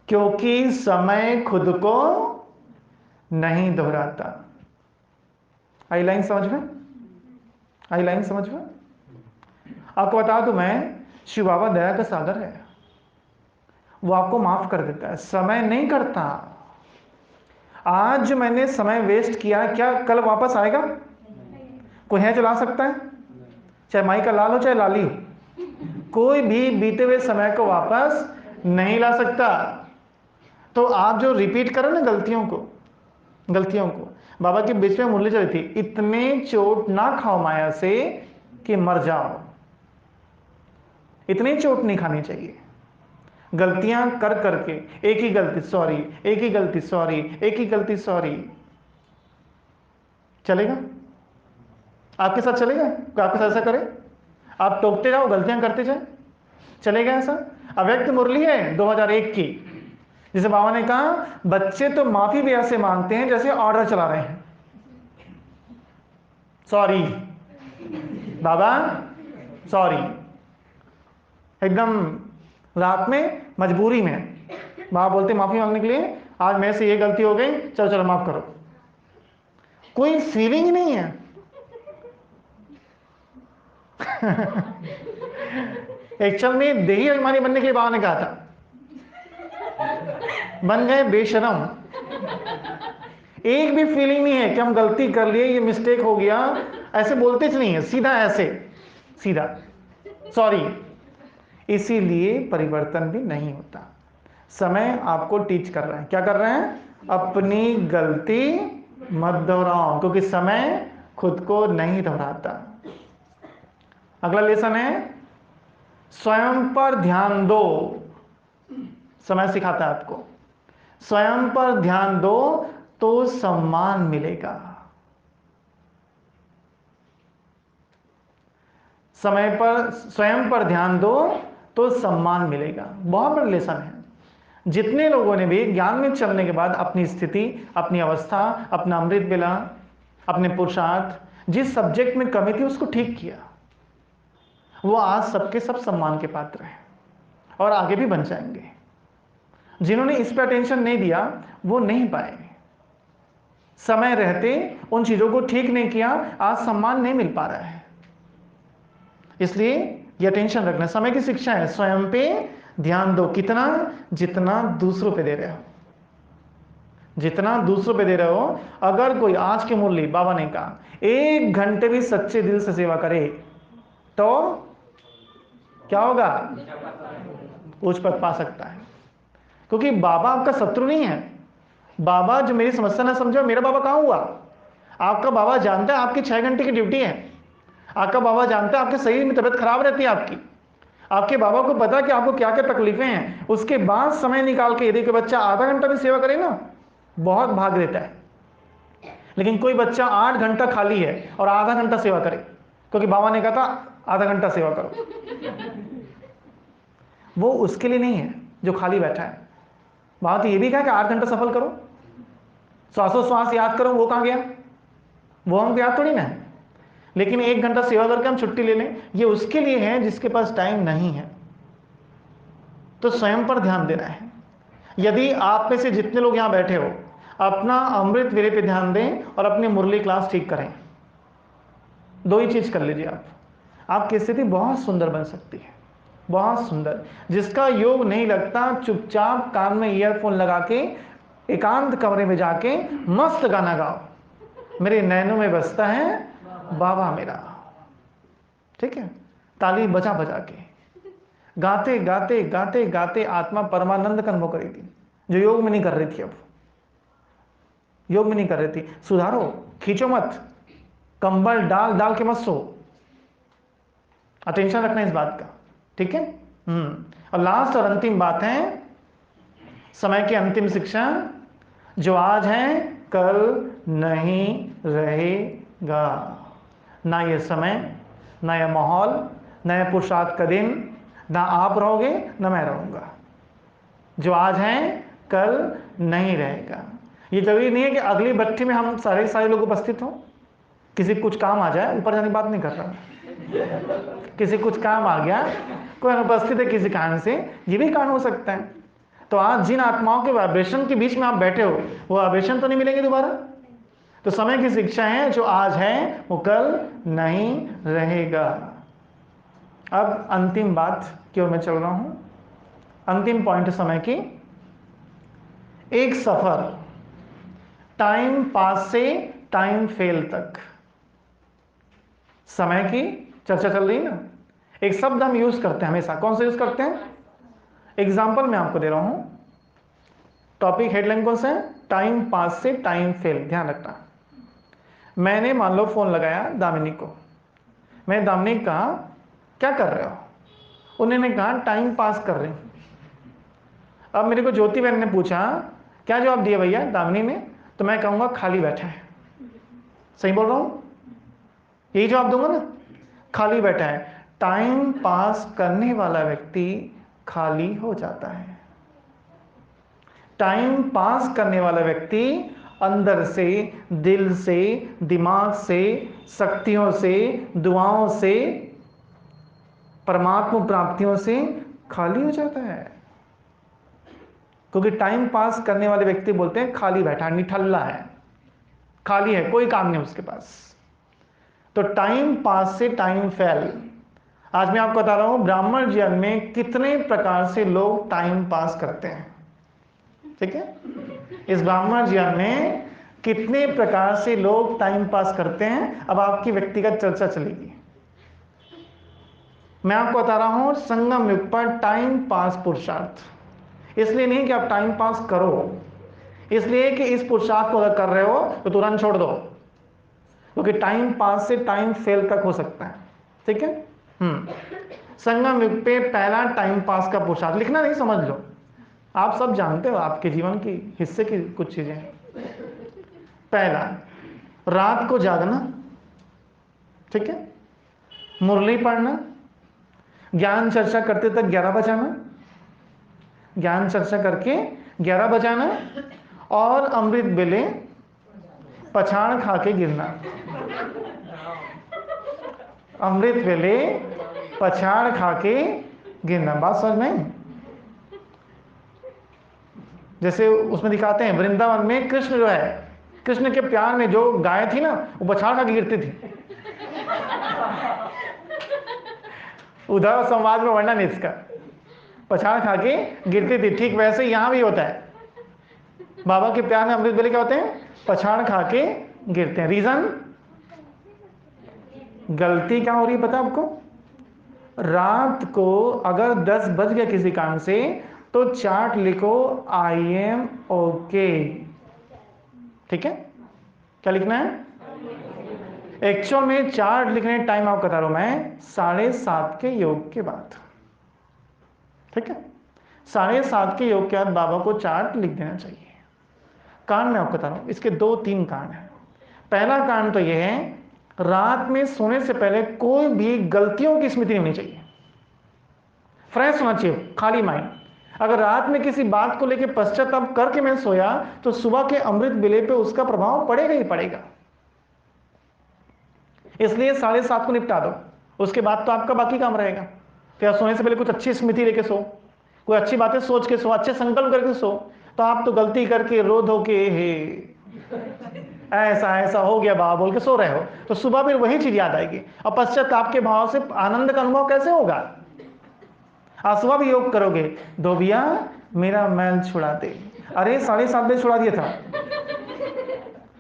क्योंकि समय खुद को नहीं दोहराता। आई लाइन समझ में? आई लाइन समझ में? आपको बता दूं मैं, शिव बाबा दया का सागर है, वो आपको माफ कर देता है, समय नहीं करता। आज जो मैंने समय वेस्ट किया, क्या कल वापस आएगा? कोई है जो ला सकता है? चाहे माई का लाल हो चाहे लाली हो, कोई भी बीते हुए समय को वापस नहीं ला सकता। तो आप जो रिपीट करो ना गलतियों को, बाबा के बीच में मुरली चली थी, इतने चोट ना खाओ माया से कि मर जाओ। इतनी चोट नहीं खानी चाहिए। गलतियां कर करके एक ही गलती सॉरी, एक ही गलती सॉरी, एक ही गलती सॉरी, चलेगा? आपके साथ चलेगा? आपके साथ ऐसा करे? आप टोकते जाओ, गलतियां करते जाए, चलेगा ऐसा? अव्यक्त मुरली है 2001 की, जिसे बाबा ने कहा बच्चे तो माफी भी ऐसे मांगते हैं जैसे ऑर्डर चला रहे हैं। सॉरी बाबा, सॉरी। एकदम रात में मजबूरी में बाबा बोलते माफी मांगने के लिए, आज मेरे से ये गलती हो गई, चलो चलो माफ करो। कोई फीलिंग ही नहीं है। एक्चुअल में देही अभिमानी बनने के लिए बाबा ने कहा था, बन गए बेशरम। एक भी फीलिंग नहीं है कि हम गलती कर लिए, ये मिस्टेक हो गया, ऐसे बोलते नहीं है, सीधा ऐसे सीधा सॉरी। इसीलिए परिवर्तन भी नहीं होता। समय आपको टीच कर रहा है, क्या कर रहे हैं? अपनी गलती मत दोहराओ, क्योंकि समय खुद को नहीं दोहराता। अगला लेसन है स्वयं पर ध्यान दो। समय सिखाता है आपको, स्वयं पर ध्यान दो तो सम्मान मिलेगा। समय पर स्वयं पर ध्यान दो तो सम्मान मिलेगा। बहुत बड़ा लेसन है। जितने लोगों ने भी ज्ञान में चलने के बाद अपनी स्थिति, अपनी अवस्था, अपना अमृत बेला, अपने पुरुषार्थ, जिस सब्जेक्ट में कमी थी उसको ठीक किया, वो आज सबके सब सम्मान के पात्र हैं और आगे भी बन जाएंगे। जिन्होंने इस पर अटेंशन नहीं दिया वो नहीं पाए। समय रहते उन चीजों को ठीक नहीं किया, आज सम्मान नहीं मिल पा रहा है। इसलिए ये अटेंशन रखना। समय की शिक्षा है स्वयं पे ध्यान दो। कितना? जितना दूसरों पे दे रहे हो, जितना दूसरों पे दे रहे हो। अगर कोई आज की मुरली बाबा ने कहा 1 घंटे भी सच्चे दिल से सेवा करे तो क्या होगा? उच्च पद पा सकता है। क्योंकि बाबा आपका शत्रु नहीं है। बाबा जो मेरी समस्या ना समझो, मेरा बाबा कहां हुआ? आपका बाबा जानता है आपकी 6 घंटे की ड्यूटी है। आपका बाबा जानता है आपके शरीर में तबियत खराब रहती है आपकी। आपके बाबा को पता है कि आपको क्या क्या तकलीफें हैं। उसके बाद समय निकाल के यदि कोई बच्चा आधा घंटा भी सेवा करे ना, बहुत भाग देता है। लेकिन कोई बच्चा 8 घंटा खाली है और आधा घंटा सेवा करे, क्योंकि बाबा ने कहा था आधा घंटा सेवा करो, वो उसके लिए नहीं है जो खाली बैठा है। बाबा तो ये भी कहा कि 8 घंटा सफल करो, श्वासोश्वास याद करो, वो कहां गया? वो हमको याद थोड़ी ना है। लेकिन 1 घंटा सेवा करके हम छुट्टी ले लें, ये उसके लिए है जिसके पास टाइम नहीं है। तो स्वयं पर ध्यान देना है। यदि आप में से जितने लोग यहां बैठे हो अपना अमृत वेले पे ध्यान दें और अपनी मुरली क्लास ठीक करें, 2 ही चीज कर लीजिए आपकी स्थिति बहुत सुंदर बन सकती है, बहुत सुंदर। जिसका योग नहीं लगता चुपचाप कान में ईयरफोन लगा के एकांत कमरे में जाके मस्त गाना गाओ, मेरे नैनों में बसता है बाबा मेरा। ठीक है? ताली बजा बजा के गाते गाते गाते गाते आत्मा परमानंद का अनुभव करेगी, जो योग में नहीं कर रही थी। अब योग में नहीं कर रही थी। सुधारो, खींचो मत, कंबल डाल डाल के मत सो। अटेंशन रखना इस बात का, ठीक है? और लास्ट और अंतिम बात है समय की अंतिम शिक्षा, जो आज है कल नहीं रहेगा। ना ये समय, ना ये माहौल, ना ये पुरुषार्थ का दिन, ना आप रहोगे ना मैं रहूंगा। जो आज है कल नहीं रहेगा। ये जरूरी नहीं है कि अगली भट्टी में हम सारे लोग उपस्थित हों। किसी कुछ काम आ जाए, ऊपर जाने की बात नहीं कर रहा, किसी कुछ काम आ गया, कोई अनुपस्थित है किसी कारण से, ये भी कारण हो सकता है। तो आज जिन आत्माओं के वाइब्रेशन के बीच में आप बैठे हो, वो वाइब्रेशन तो नहीं मिलेंगे दोबारा। तो समय की शिक्षा है, जो आज है वो कल नहीं रहेगा। अब अंतिम बात की ओर मैं चल रहा हूं। अंतिम पॉइंट समय की, एक सफर टाइम पास से टाइम फेल तक। समय की चर्चा चल रही ना, एक शब्द हम यूज करते हैं हमेशा, कौन सा यूज करते हैं? एग्जाम्पल मैं आपको दे रहा हूं, टॉपिक हेडलाइन कौन सा है? टाइम पास से टाइम फेल। ध्यान रखना, मैंने मान लो फोन लगाया दामिनी को, मैं दामिनी को कहा क्या कर रहे हो, उन्होंने कहा टाइम पास कर रहे हैं। अब मेरे को ज्योति बहन ने पूछा क्या जवाब दिया भैया दामिनी ने, तो मैं कहूंगा खाली बैठा है। सही बोल रहा हूं? यही जवाब दूंगा ना, खाली बैठा है। टाइम पास करने वाला व्यक्ति खाली हो जाता है। टाइम पास करने वाला व्यक्ति अंदर से, दिल से, दिमाग से, शक्तियों से, दुआओं से, परमात्मा प्राप्तियों से खाली हो जाता है। क्योंकि टाइम पास करने वाले व्यक्ति बोलते हैं खाली बैठा, निठल्ला है, खाली है, कोई काम नहीं उसके पास। तो टाइम पास से टाइम फेल। आज मैं आपको बता रहा हूं ब्राह्मण जीवन में कितने प्रकार से लोग टाइम पास करते हैं। ठीक है, इस ब्राह्मण जीवन में कितने प्रकार से लोग टाइम पास करते हैं, अब आपकी व्यक्तिगत चर्चा चलेगी। मैं आपको बता रहा हूं संगम युग पर टाइम पास पुरुषार्थ, इसलिए नहीं कि आप टाइम पास करो, इसलिए कि इस पुरुषार्थ को अगर कर रहे हो तो तुरंत छोड़ दो, क्योंकि टाइम पास से टाइम फेल तक हो सकता है। ठीक है, संगम युग पे पहला टाइम पास का पुरुषार्थ, लिखना नहीं, समझ लो, आप सब जानते हो, आपके जीवन की हिस्से की कुछ चीजें हैं। पहला, रात को जागना, ठीक है, मुरली पढ़ना, ज्ञान चर्चा करते तक 11 बजाना, ज्ञान चर्चा करके 11 बजाना, और अमृत बेले पछाड़ खा के गिरना। अमृत वेले पछाड़ खा के गिरना, बात समझ में? जैसे उसमें दिखाते हैं वृंदावन में कृष्ण जो है, कृष्ण के प्यार में जो गाय थी ना, वो पछाड़ खा के गिरती थी। उधर संवाद में वर्णन है इसका, पछाड़ खा के गिरती थी। ठीक वैसे यहां भी होता है, बाबा के प्यार में अमृत बेले क्या होते हैं? पछाड़ खा के गिरते हैं। रीजन, गलती क्या हो रही है पता आपको? रात को अगर 10 बज गया किसी कारण से, तो चार्ट लिखो आई एम ओके। ठीक है, क्या लिखना है? एक्चुअल में चार्ट लिखने टाइम आपको बता रहा हूं मैं 7:30 के योग के बाद। ठीक है, 7:30 के योग के बाद बाबा को चार्ट लिख देना चाहिए। कारण मैं आपको बता रहा हूं, इसके 2-3 कारण हैं। पहला कारण तो यह है, रात में सोने से पहले कोई भी गलतियों की स्मृति नहीं होनी चाहिए, फ्रेश होना चाहिए, खाली माइंड। अगर रात में किसी बात को लेकर पश्चाताप करके मैं सोया, तो सुबह के अमृत बेले पे उसका प्रभाव पड़ेगा ही पड़ेगा। इसलिए 7:30 को निपटा दो, उसके बाद तो आपका बाकी काम रहेगा। फिर सोने से पहले कुछ अच्छी स्मृति लेके सो, कोई अच्छी बातें सोच के सो, अच्छे संकल्प करके सो। तो आप तो गलती करके रो धो के हे ऐसा ऐसा हो गया बाबा बोल के सो रहे हो, तो सुबह फिर वही चीज याद आएगी, और पश्चाताप के भाव से आनंद का अनुभव कैसे होगा? आप सुबह भी योग करोगे, धोबिया मेरा मैल छुड़ा दे, अरे 7:30 बजे छुड़ा दिया था,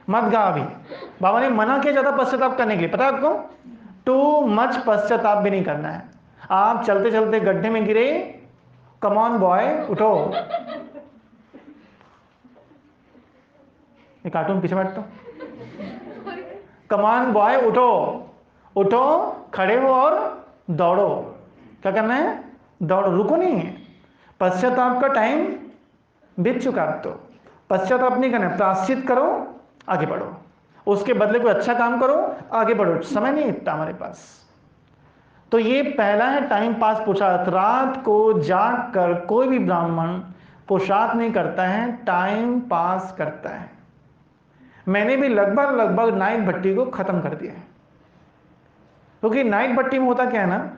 मत गा अभी। बाबा ने मना किया ज्यादा पश्चाताप करने के लिए, पता है आपको? टू मच पश्चाताप भी नहीं करना है। आप चलते चलते गड्ढे में गिरे, कम ऑन बॉय उठो, ये कार्टून पीछे बैठ, तो कम ऑन बॉय उठो, उठो, खड़े हो और दौड़ो। क्या करना है? दौड़ो, रुको नहीं है। पश्चाताप का टाइम बीत चुका, अब तो पश्चाताप नहीं करना, प्रायश्चित करो, आगे बढ़ो, उसके बदले कोई अच्छा काम करो, आगे बढ़ो, समय नहीं इतना हमारे पास। तो ये पहला है टाइम पास पुरुषार्थ। रात को जाग कर कोई भी ब्राह्मण पुरुषार्थ नहीं करता है, टाइम पास करता है। मैंने भी लगभग नाइट भट्टी को खत्म कर दिया है, क्योंकि नाइट भट्टी में होता क्या है ना,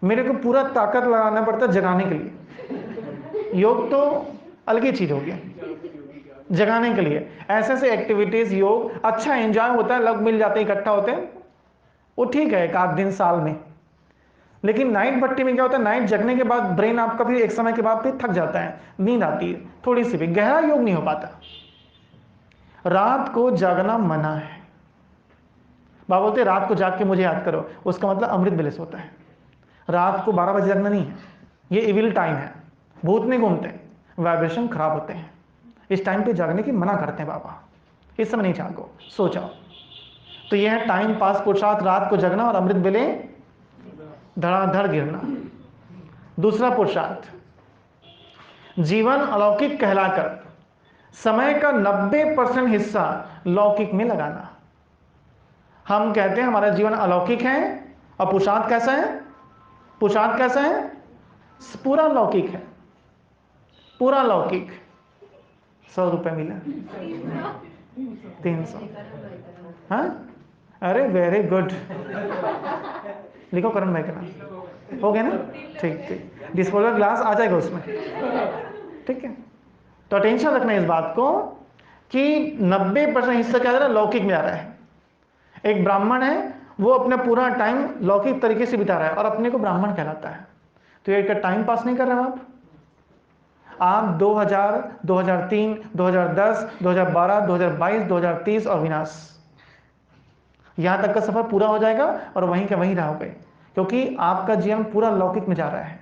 मेरे को पूरा ताकत लगाना पड़ता है जगाने के लिए। योग तो अलग ही चीज होगी, जगाने के लिए। ऐसे ऐसे एक्टिविटीज योग अच्छा एंजॉय होता है, लोग मिल जाते हैं, इकट्ठा होते हैं, वो ठीक है एक आध दिन साल में। लेकिन नाइट भट्टी में क्या होता है, नाइट जगने के बाद ब्रेन आपका फिर एक समय के बाद फिर थक जाता है, नींद आती है, थोड़ी सी भी गहरा योग नहीं हो पाता। रात को जागना मना है। बाबा बोलते रात को जाग के मुझे याद करो, उसका मतलब अमृत वेले से होता है। रात को 12 बजे जगना नहीं है, ये इविल टाइम है, भूत नहीं घूमते, वाइब्रेशन खराब होते हैं, इस टाइम पे जागने की मना करते हैं बाबा, इस समय नहीं जागो, सो जाओ। तो यह है टाइम पास पुरुषार्थ, रात को जगना और अमृत वेले धड़ाधड़ गिरना। दूसरा पुरुषार्थ, जीवन अलौकिक कहलाकर समय का 90% हिस्सा लौकिक में लगाना। हम कहते हैं हमारा जीवन अलौकिक है, और पुरुषार्थ कैसा है? पुरुषार्थ कैसा है? पूरा लौकिक है, पूरा लौकिक। 100 रुपये मिला, 300। हाँ, अरे वेरी गुड, लिखो करण भाई का नाम, हो गया ना? ठीक ठीक, डिस्पोजल ग्लास आ जाएगा उसमें, ठीक है। तो अटेंशन रखना इस बात को कि 90% हिस्सा क्या जा रहा है, लौकिक में आ रहा है। एक ब्राह्मण है, वो अपना पूरा टाइम लौकिक तरीके से बिता रहा है और अपने को ब्राह्मण कहलाता है। तो ये टाइम पास नहीं कर रहे हो आप 2000, 2003, 2010, 2012, 2022, 2030 और विनाश, यहां तक का सफर पूरा हो जाएगा और वहीं के वहीं रहोगे, क्योंकि आपका जीवन पूरा लौकिक में जा रहा है।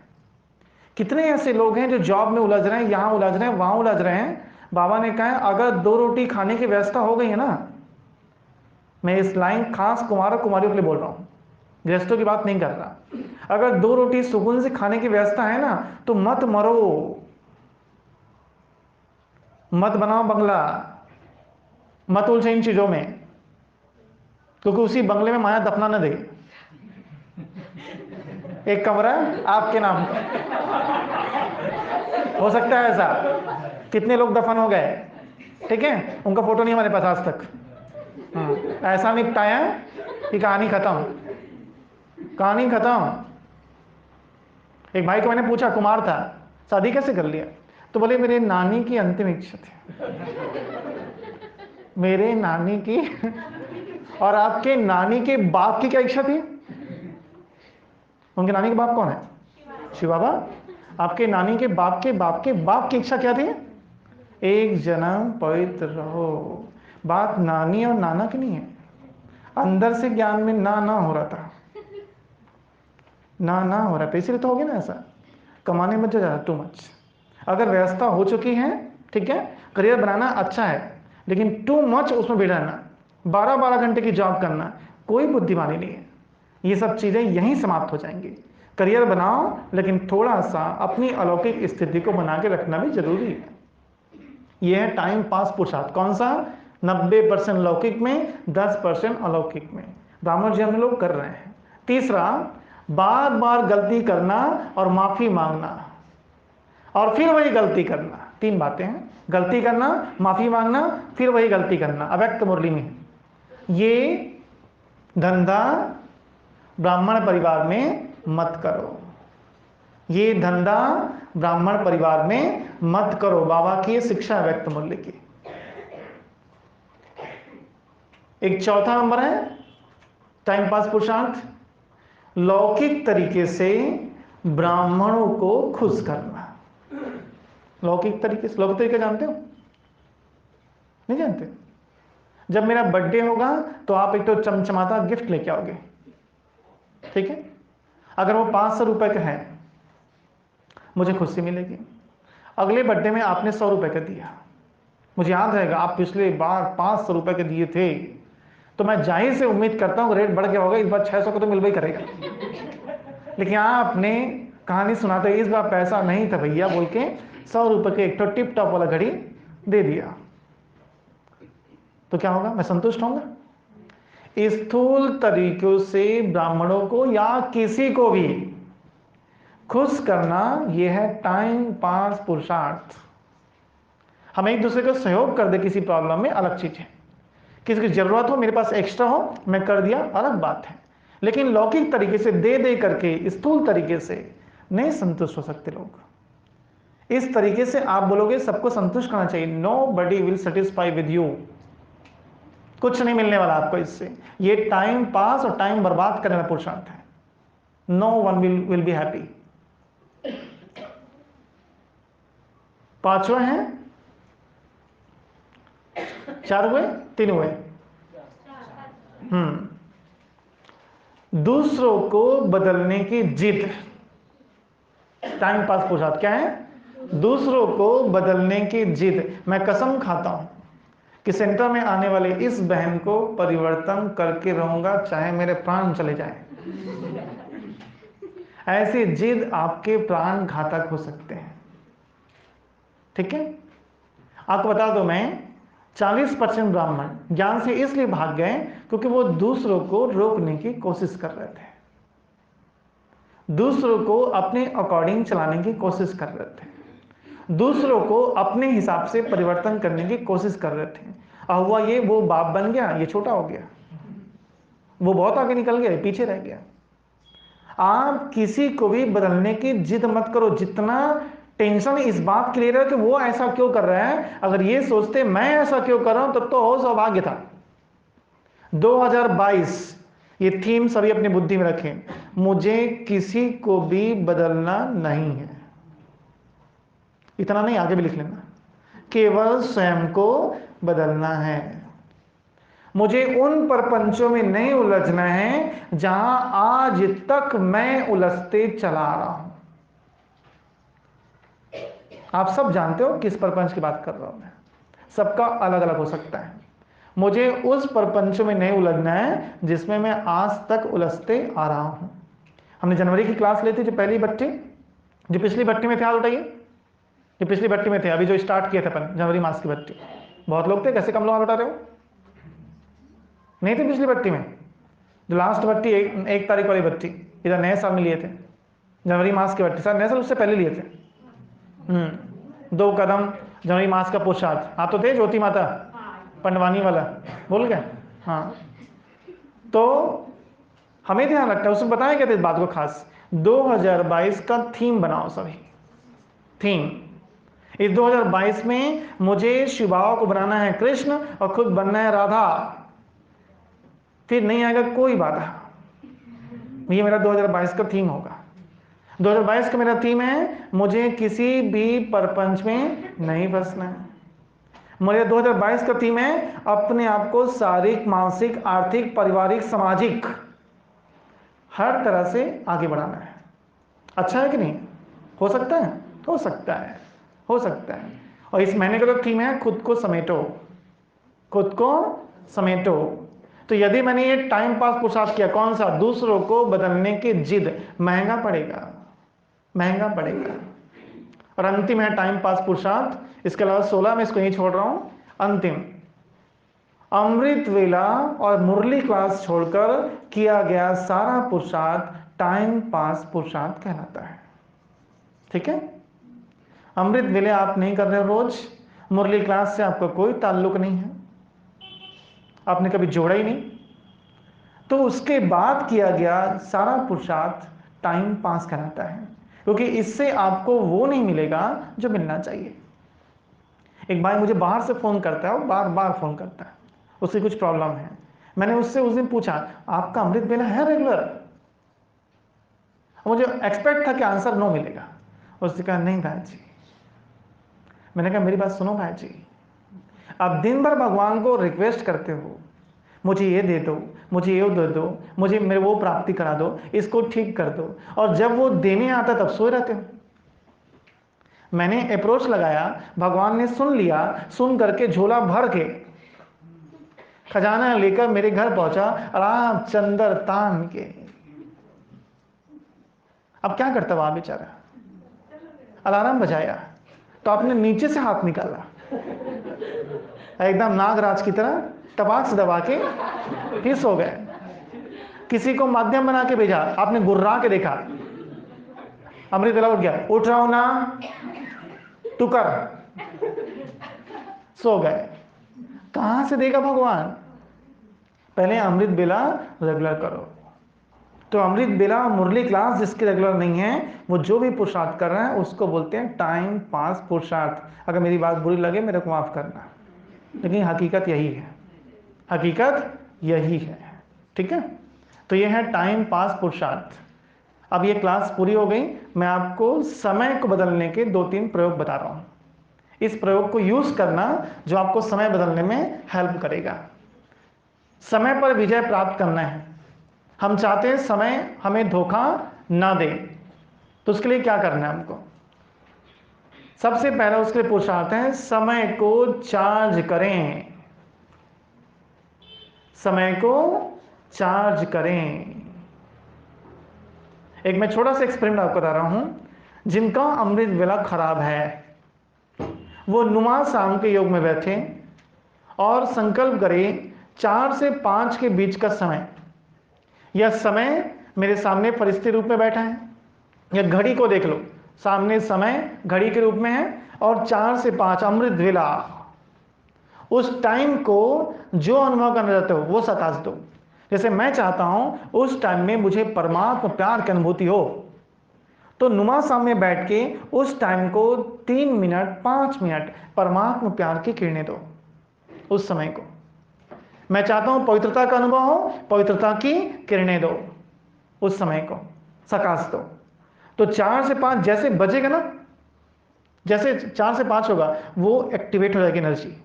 कितने ऐसे लोग हैं जो जॉब में उलझ रहे हैं, यहां उलझ रहे हैं, वहां उलझ रहे हैं। बाबा ने कहा अगर 2 रोटी खाने की व्यवस्था हो गई है ना, मैं इस लाइन खास कुमार कुमारियों के लिए बोल रहा हूं, गृहस्थों की बात नहीं कर रहा, अगर 2 रोटी सुकून से खाने की व्यवस्था है ना, तो मत मरो, मत बनाओ बंगला, मत उलझे इन चीजों में, क्योंकि उसी बंगले में माया दफना न दे। एक कमरा आपके नाम का, हो सकता है ऐसा, कितने लोग दफन हो गए, ठीक है, उनका फोटो नहीं हमारे पास आज तक। हाँ, ऐसा निपटाया कि कहानी खत्म, कहानी खत्म। एक भाई को मैंने पूछा, कुमार था, शादी कैसे कर लिया? तो बोले मेरे नानी की अंतिम इच्छा थी। मेरे नानी की और आपके नानी के बाप की क्या इच्छा थी? उनके नानी के बाप कौन है? शिव बाबा। आपके नानी के बाप के बाप के बाप की इच्छा क्या थी? एक जन्म पवित्र रहो। बात नानी और नाना की नहीं है, अंदर से ज्ञान में ना हो रहा था, ना हो रहा था, इसीलिए तो हो गया ना ऐसा, कमाने में जो ज़्यादा टू मच। अगर व्यवस्था हो चुकी है, ठीक है, करियर बनाना अच्छा है, लेकिन टू मच उसमें भिड़ रहना, 12-12 घंटे की जॉब करना, कोई बुद्धिमानी नहीं है। ये सब चीज़ें यहीं समाप्त हो जाएंगी। करियर बनाओ, लेकिन थोड़ा सा अपनी अलौकिक स्थिति को बना के रखना भी जरूरी है। यह है टाइम पास पुरुषार्थ। कौन सा? 90% लौकिक में, 10% अलौकिक में। ब्राह्मण जी हम लोग कर रहे हैं। तीसरा, बार बार गलती करना और माफी मांगना और फिर वही गलती करना। 3 बातें हैं, गलती करना, माफी मांगना, फिर वही गलती करना। अव्यक्त मुरली में ये धंधा ब्राह्मण परिवार में मत करो, ये धंधा ब्राह्मण परिवार में मत करो। बाबा की शिक्षा व्यक्त मूल्य की। एक चौथा नंबर है टाइम पास पुरुषार्थ, लौकिक तरीके से ब्राह्मणों को खुश करना। लौकिक तरीके से, लौकिक तरीके जानते हो? नहीं जानते? जब मेरा बर्थडे होगा तो आप एक तो चमचमाता गिफ्ट लेके आओगे, ठीक है, अगर वो 500 रुपए का है मुझे खुशी मिलेगी। अगले बर्थडे में आपने 100 रुपए का दिया, मुझे याद रहेगा आप पिछले बार 500 रुपए के दिए थे, तो मैं जाहिर से उम्मीद करता हूँ रेट बढ़ गया होगा, इस बार 600 का तो मिल ही करेगा। लेकिन आपने कहानी सुनाते इस बार पैसा नहीं था भैया बोल के 100 रुपए के एक तो टिप टॉप वाला घड़ी दे दिया, तो क्या होगा? मैं संतुष्ट होऊंगा? स्थूल तरीकों से ब्राह्मणों को या किसी को भी खुश करना, यह है टाइम पास पुरुषार्थ। हम एक दूसरे को सहयोग कर दे किसी प्रॉब्लम में, अलग चीज है। किसी की जरूरत हो, मेरे पास एक्स्ट्रा हो, मैं कर दिया, अलग बात है। लेकिन लौकिक तरीके से दे करके, स्थूल तरीके से नहीं संतुष्ट हो सकते लोग। इस तरीके से आप बोलोगे सबको संतुष्ट करना चाहिए, nobody will satisfy with you, कुछ नहीं मिलने वाला आपको इससे। ये टाइम पास और टाइम बर्बाद करने वाला पुरुषार्थ है। No one will be happy. पांचवा है, 4 हुए 3 हुए। दूसरों को बदलने की जिद, टाइम पास पुरुषार्थ क्या है? दूसरों को बदलने की जिद। मैं कसम खाता हूं कि सेंटर में आने वाले इस बहन को परिवर्तन करके रहूंगा चाहे मेरे प्राण चले जाएं। ऐसी जिद आपके प्राण घातक हो सकते हैं। ठीक है, आपको बता दो, मैं 40% ब्राह्मण ज्ञान से इसलिए भाग गए क्योंकि वो दूसरों को रोकने की कोशिश कर रहे थे, दूसरों को अपने अकॉर्डिंग चलाने की कोशिश कर रहे थे, दूसरों को अपने हिसाब से परिवर्तन करने की कोशिश कर रहे थे। और हुआ ये, वो बाप बन गया, ये छोटा हो गया, वो बहुत आगे निकल गया, पीछे रह गया। आप किसी को भी बदलने की जिद मत करो। जितना टेंशन इस बात के लिए रहे कि वो ऐसा क्यों कर रहा है, अगर ये सोचते मैं ऐसा क्यों कर रहा हूं तब तो हो सौभाग्य था। 2022 ये थीम सभी अपनी बुद्धि में रखें, मुझे किसी को भी बदलना नहीं है। इतना नहीं, आगे भी लिख लेना, केवल स्वयं को बदलना है। मुझे उन प्रपंचों में नहीं उलझना है जहां आज तक मैं उलझते चला आ रहा हूं। आप सब जानते हो किस प्रपंच की बात कर रहा हूं मैं, सबका अलग अलग हो सकता है। मुझे उस प्रपंच में नहीं उलझना है जिसमें मैं आज तक उलझते आ रहा हूं। हमने जनवरी की क्लास ली थी, जो पहली भट्टी, जो पिछली भट्टी में थे, हाथ उठाइए, जो पिछली भट्टी में थे, अभी जो स्टार्ट किया था अपन जनवरी मास की भट्टी। बहुत लोग थे, कैसे कम लोग हाथ उठा रहे हो? नहीं थे पिछली भट्टी में? जो लास्ट भट्टी 1 तारीख वाली भट्टी, इधर नए साल में लिए थे, जनवरी मास की भट्टी, सर नए साल उससे पहले लिए थे। 2 कदम जनवरी मास का पुरुषार्थ, आप तो थे, ज्योति माता पंडवानी वाला, बोल गया। हाँ, तो हमें ध्यान रखना है, उसमें बताया क्या था इस बात को खास, 2022 का थीम बनाओ सभी। थीम इस 2022 में मुझे शिवाओं को बनाना है कृष्ण और खुद बनना है राधा, फिर नहीं आएगा कोई बाधा। ये मेरा 2022 का थीम होगा। 2022 का मेरा थीम है, मुझे किसी भी प्रपंच में नहीं फंसना है। मेरा 2022 का थीम है, अपने आप को शारीरिक, मानसिक, आर्थिक, पारिवारिक, सामाजिक हर तरह से आगे बढ़ाना है। अच्छा है कि नहीं? हो सकता है, हो सकता है, हो सकता है। और इस महीने का तो थीम है, खुद को समेटो, खुद को समेटो। तो यदि मैंने ये टाइम पास पुरुषार्थ किया, कौन सा? दूसरों को बदलने की जिद, महंगा पड़ेगा, महंगा पड़ेगा। और अंतिम है टाइम पास पुरुषार्थ, इसके अलावा 16 में इसको नहीं छोड़ रहा हूं। अंतिम, अमृत वेला और मुरली क्लास छोड़कर किया गया सारा पुरुषार्थ टाइम पास पुरुषार्थ कहलाता है। ठीक है, अमृत वेले आप नहीं कर रहे रोज, मुरली क्लास से आपका कोई ताल्लुक नहीं है, आपने कभी जोड़ा ही नहीं, तो उसके बाद किया गया सारा पुरुषार्थ टाइम पास कहलाता है, क्योंकि इससे आपको वो नहीं मिलेगा जो मिलना चाहिए। एक भाई मुझे बाहर से फोन करता है, वो बार बार फोन करता है, उसकी कुछ प्रॉब्लम है। मैंने उससे उस दिन पूछा, आपका अमृत वेला है रेगुलर? मुझे एक्सपेक्ट था कि आंसर नो मिलेगा। उसने कहा नहीं भाई जी। मैंने कहा मेरी बात सुनो भाई जी, आप दिन भर भगवान को रिक्वेस्ट करते हो, मुझे ये दे दो, मुझे ये दे दो, मुझे मेरे वो प्राप्ति करा दो, इसको ठीक कर दो, और जब वो देने आता तब सोए रहते हो। मैंने अप्रोच लगाया, भगवान ने सुन लिया, सुन करके झोला भर के खजाना लेकर मेरे घर पहुंचा, आराम चंदर तान के। अब क्या करता वहां बेचारा? अलार्म बजाया तो आपने नीचे से हाथ निकाला, एकदम नागराज की तरह टपाक से दबा के फिर सो गए। किसी को माध्यम बना के भेजा, आपने गुर्रा के देखा, अमृत वेला उठ गया, उठ रहा हूं ना, तू कर, सो गए। कहां से देगा भगवान? पहले अमृत वेला रेगुलर करो, तो अमृत बेला और मुरली क्लास जिसके रेगुलर नहीं है, वो जो भी पुरुषार्थ कर रहे हैं उसको बोलते हैं टाइम पास पुरुषार्थ। अगर मेरी बात बुरी लगे मेरे को माफ करना, लेकिन हकीकत यही है, हकीकत यही है। ठीक है, तो ये है टाइम पास पुरुषार्थ। अब ये क्लास पूरी हो गई, मैं आपको समय को बदलने के 2-3 प्रयोग बता रहा हूं। इस प्रयोग को यूज करना जो आपको समय बदलने में हेल्प करेगा। समय पर विजय प्राप्त करना है, हम चाहते हैं समय हमें धोखा ना दे, तो उसके लिए क्या करना है हमको? सबसे पहला उसके लिए पुरुषार्थ है समय को चार्ज करें, समय को चार्ज करें। एक मैं छोटा सा एक्सपेरिमेंट आपको बता रहा हूं। जिनका अमृत वेला खराब है वो नुमा शाम के योग में बैठे और संकल्प करें 4 से 5 के बीच का समय, यह समय मेरे सामने परिस्थिति रूप में बैठा है, या घड़ी को देख लो, सामने समय घड़ी के रूप में है और 4 से 5 अमृत वेला, उस टाइम को जो अनुभव करना चाहते हो वो सताज दो। जैसे मैं चाहता हूं उस टाइम में मुझे परमात्मा प्यार की अनुभूति हो, तो नुमा सामने बैठ के उस टाइम को 3 मिनट 5 मिनट परमात्मा प्यार की किरणें दो। उस समय को मैं चाहता हूं पवित्रता का अनुभव हो, पवित्रता की किरणें दो, उस समय को सकाश दो। तो 4 से 5 जैसे बजेगा ना, जैसे 4 से 5 होगा वो एक्टिवेट हो जाएगी एनर्जी।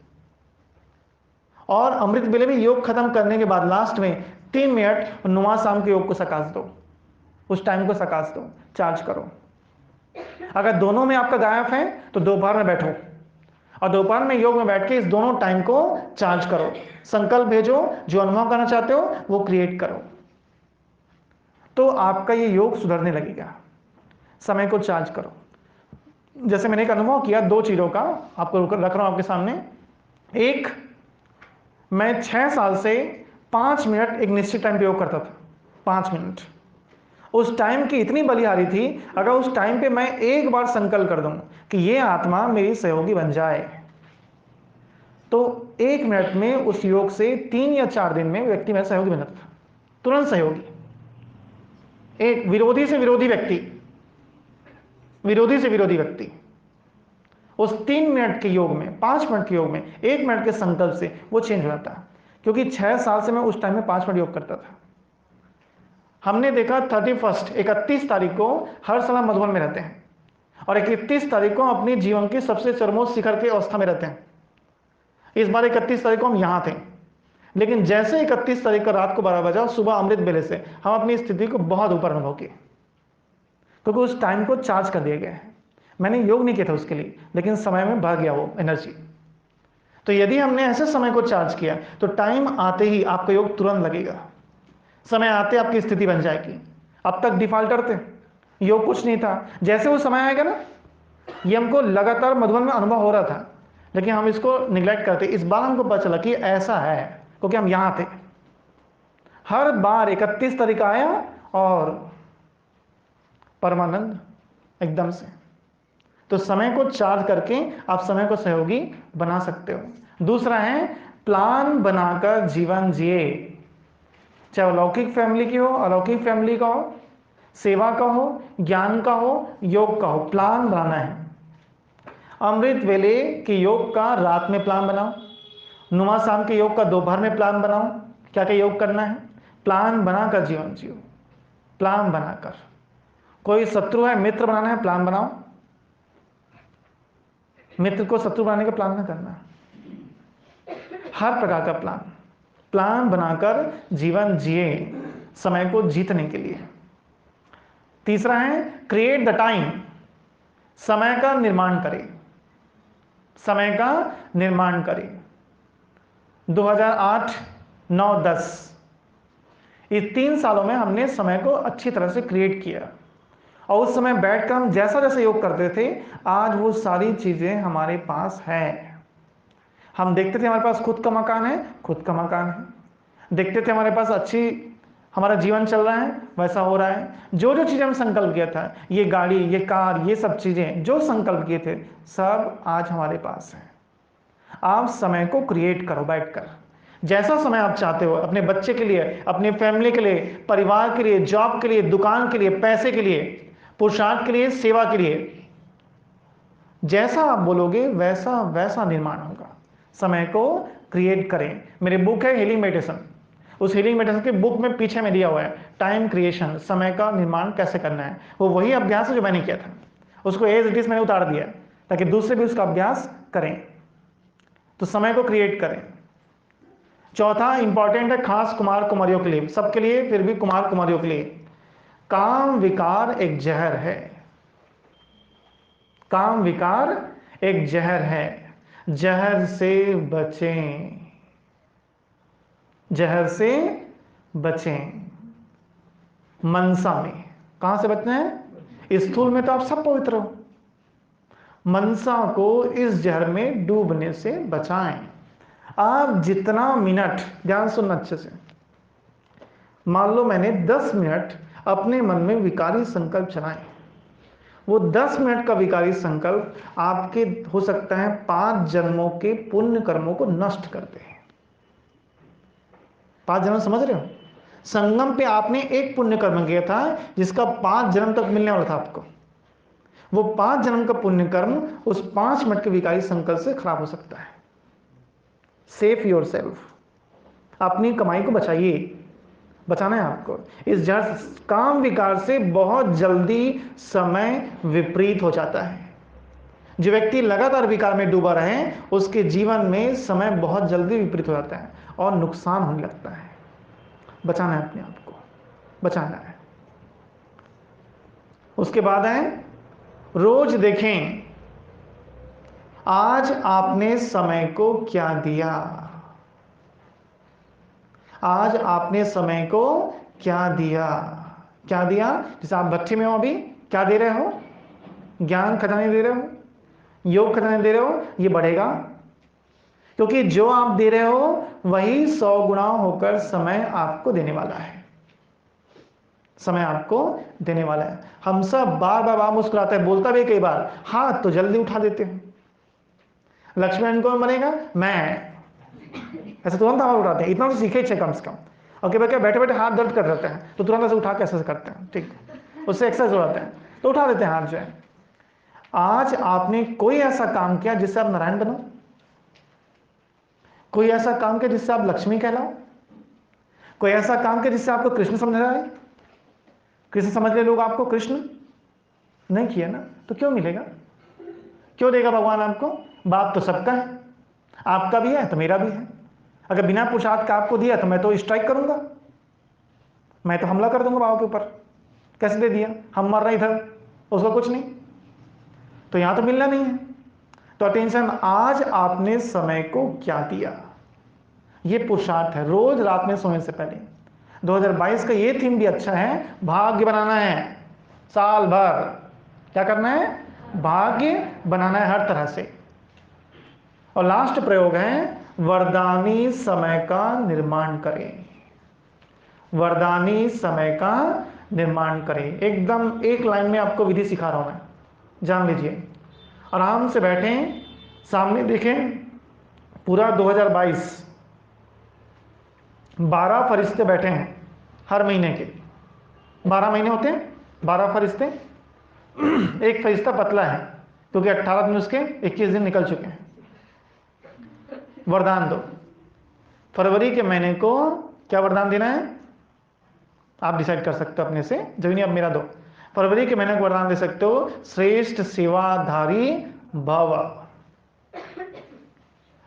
और अमृत वेले में योग खत्म करने के बाद लास्ट में 3 मिनट नुमा शाम के योग को सकाश दो, उस टाइम को सकाश दो, चार्ज करो। अगर दोनों में आपका गायब है तो दोपहर में बैठो और दोपहर में योग में बैठ के इस दोनों टाइम को चार्ज करो, संकल्प भेजो, जो अनुभव करना चाहते हो वो क्रिएट करो, तो आपका ये योग सुधरने लगेगा। समय को चार्ज करो। जैसे मैंने एक अनुभव किया 2 चीजों का, आपको रख रहा हूं आपके सामने। एक, मैं 6 साल से 5 मिनट एक निश्चित टाइम पे योग करता था, 5 मिनट। उस टाइम की इतनी बलिहारी थी, अगर उस टाइम पे मैं एक बार संकल्प कर दूं कि ये आत्मा मेरी सहयोगी बन जाए, तो 1 मिनट में उस योग से 3 या 4 दिन में व्यक्ति मेरा सहयोगी बन जाता था, तुरंत सहयोगी। एक विरोधी से विरोधी व्यक्ति, विरोधी से विरोधी व्यक्ति उस 3 मिनट के योग में, 5 मिनट के योग में, 1 मिनट के संकल्प से वो चेंज हो जाता है। क्योंकि 6 साल से मैं उस टाइम में 5 मिनट योग करता था। हमने देखा 31 तारीख को हर साल हम मधुबन में रहते हैं और 31 तारीख को अपने जीवन के सबसे चरमोत्त शिखर की अवस्था में रहते हैं। इस बार 31 तारीख को हम यहां थे, लेकिन जैसे 31 तारीख का रात को 12 बजा, सुबह अमृत बेले से हम अपनी स्थिति को बहुत ऊपर अनुभव किए, क्योंकि उस टाइम को चार्ज कर दिया गया है। मैंने योग नहीं किया था उसके लिए, लेकिन समय में भर गया वो एनर्जी। तो यदि हमने ऐसे समय को चार्ज किया तो टाइम आते ही आपका योग तुरंत लगेगा, समय आते आपकी स्थिति बन जाएगी। अब तक डिफॉल्टर थे, योग कुछ नहीं था। जैसे वो समय आएगा ना, ये हमको लगातार मधुबन में अनुभव हो रहा था, लेकिन हम इसको निग्लेक्ट करते। इस बार हमको पता चला कि ऐसा है, क्योंकि हम यहां थे। हर बार 31 तारीख आया और परमानंद एकदम से। तो समय को चार्ज करके आप समय को सहयोगी बना सकते हो। दूसरा है प्लान बनाकर जीवन जिए, चाहे वो लौकिक फैमिली की हो, अलौकिक फैमिली का हो, सेवा का हो, ज्ञान का हो, योग का हो, प्लान बनाना है। अमृत वेले के योग का रात में प्लान बनाओ, नुमा शाम के योग का दोपहर में प्लान बनाओ, क्या क्या योग करना है। प्लान बनाकर जीवन जियो, प्लान बनाकर। कोई शत्रु है, मित्र बनाना है, प्लान बनाओ। मित्र को शत्रु बनाने का प्लान ना करना, हर प्रकार का प्लान, प्लान बनाकर जीवन जिए, समय को जीतने के लिए। तीसरा है क्रिएट द टाइम, समय का निर्माण करें, समय का निर्माण करें। 2008, 9, 10 इस 3 सालों में हमने समय को अच्छी तरह से क्रिएट किया, और उस समय बैठकर हम जैसा जैसा योग करते थे, आज वो सारी चीजें हमारे पास है। हम देखते थे हमारे पास खुद का मकान है, खुद का मकान है। देखते थे हमारे पास अच्छी हमारा जीवन चल रहा है, वैसा हो रहा है। जो जो चीजें हम संकल्प किया था, ये गाड़ी, ये कार, ये सब चीजें जो संकल्प किए थे, सब आज हमारे पास है। आप समय को क्रिएट करो बैठकर। जैसा समय आप चाहते हो, अपने बच्चे के लिए, अपने फैमिली के लिए, परिवार के लिए, जॉब के लिए, दुकान के लिए, पैसे के लिए, पुरुषार्थ के लिए, सेवा के लिए, जैसा आप बोलोगे वैसा वैसा निर्माण होगा। समय को क्रिएट करें। मेरी बुक है हीलिंग मेडिटेशन, उस हीलिंग मेडिटेशन के बुक में पीछे में दिया हुआ है टाइम क्रिएशन, समय का निर्माण कैसे करना है। वो वही अभ्यास है जो मैंने किया था, उसको एज इट इज मैंने उतार दिया ताकि दूसरे भी उसका अभ्यास करें। तो समय को क्रिएट करें। चौथा इंपॉर्टेंट है खास कुमार कुमारियों के लिए, सबके लिए फिर भी कुमार कुमारियों के लिए, काम विकार एक जहर है। काम विकार एक जहर है, जहर से बचें, जहर से बचें। मनसा में कहां से बचना है? स्थूल में तो आप सब पवित्र हो, मनसा को इस जहर में डूबने से बचाएं। आप जितना मिनट, ध्यान सुनना अच्छे से, मान लो मैंने 10 मिनट अपने मन में विकारी संकल्प चलाए, वो 10 मिनट का विकारी संकल्प आपके हो सकता है 5 जन्मों के पुण्य कर्मों को नष्ट करते हैं। 5 जन्म समझ रहे हो? संगम पे आपने एक पुण्य कर्म किया था जिसका 5 जन्म तक मिलने वाला था आपको, वो 5 जन्म का पुण्य कर्म उस 5 मिनट के विकारी संकल्प से खराब हो सकता है। सेफ योर सेल्फ, अपनी कमाई को बचाइए, बचाना है आपको इस जहर। काम विकार से बहुत जल्दी समय विपरीत हो जाता है। जो व्यक्ति लगातार विकार में डूबा रहे उसके जीवन में समय बहुत जल्दी विपरीत हो जाता है और नुकसान होने लगता है। बचाना है अपने आप को, बचाना है। उसके बाद है रोज देखें आज आपने समय को क्या दिया, आज आपने समय को क्या दिया। क्या दिया? जैसे आप भट्टी में हो, अभी क्या दे रहे हो? ज्ञान खजाने दे रहे हो, योग खजाने दे रहे हो, ये बढ़ेगा क्योंकि जो आप दे रहे हो वही 100 गुना होकर समय आपको देने वाला है। समय आपको देने वाला है। हम सब बार बार मुस्कुराते हैं, बोलता भी कई बार, हाथ तो जल्दी उठा देते हैं। लक्ष्मण कौन बनेगा? मैं। ऐसे तुरंत हाथ उठाते हैं, इतना तो सीखे छे कम से कम। और क्या क्या बैठे बैठे हाथ दर्द कर जाते हैं तो तुरंत ऐसे उठा के ऐसे करते हैं, ठीक, उससे एक्सरसाइज हो जाते हैं, तो उठा देते हैं हाथ जो है। आज आपने कोई ऐसा काम किया जिससे आप नारायण बनो, कोई ऐसा काम किया जिससे आप लक्ष्मी कहलाओ, कोई ऐसा काम किया जिससे आपको कृष्ण समझ रहा है? कृष्ण समझ ले लोग आपको, कृष्ण नहीं किया ना, तो क्यों मिलेगा? क्यों देगा भगवान आपको? बाप तो सबका है, आपका भी है तो मेरा भी है। अगर बिना पुरुषार्थ का आपको दिया तो मैं तो स्ट्राइक करूंगा, मैं तो हमला कर दूंगा बाबा के ऊपर। कैसे दे दिया? हम मर रहे इधर, उसका कुछ नहीं, तो यहां तो मिलना नहीं है। तो अटेंशन, आज आपने समय को क्या दिया, ये पुरुषार्थ है। रोज रात में सोने से पहले 2022 का ये थीम भी अच्छा है, भाग्य बनाना है। साल भर क्या करना है? भाग्य बनाना है हर तरह से। और लास्ट प्रयोग है वरदानी समय का निर्माण करें। वरदानी समय का निर्माण करें। एकदम एक लाइन में आपको विधि सिखा रहा हूं मैं, जान लीजिए। आराम से बैठें, सामने देखें, पूरा 2022 12 फरिश्ते बैठे हैं हर महीने के। 12 महीने होते हैं, 12 फरिश्ते। एक फरिश्ता पतला है क्योंकि 18 दिन उसके 21 दिन निकल चुके हैं। वरदान दो। फरवरी के महीने को क्या वरदान देना है आप डिसाइड कर सकते हो अपने से, जब नहीं अब मेरा दो। फरवरी के महीने को वरदान दे सकते हो श्रेष्ठ सेवाधारी भव।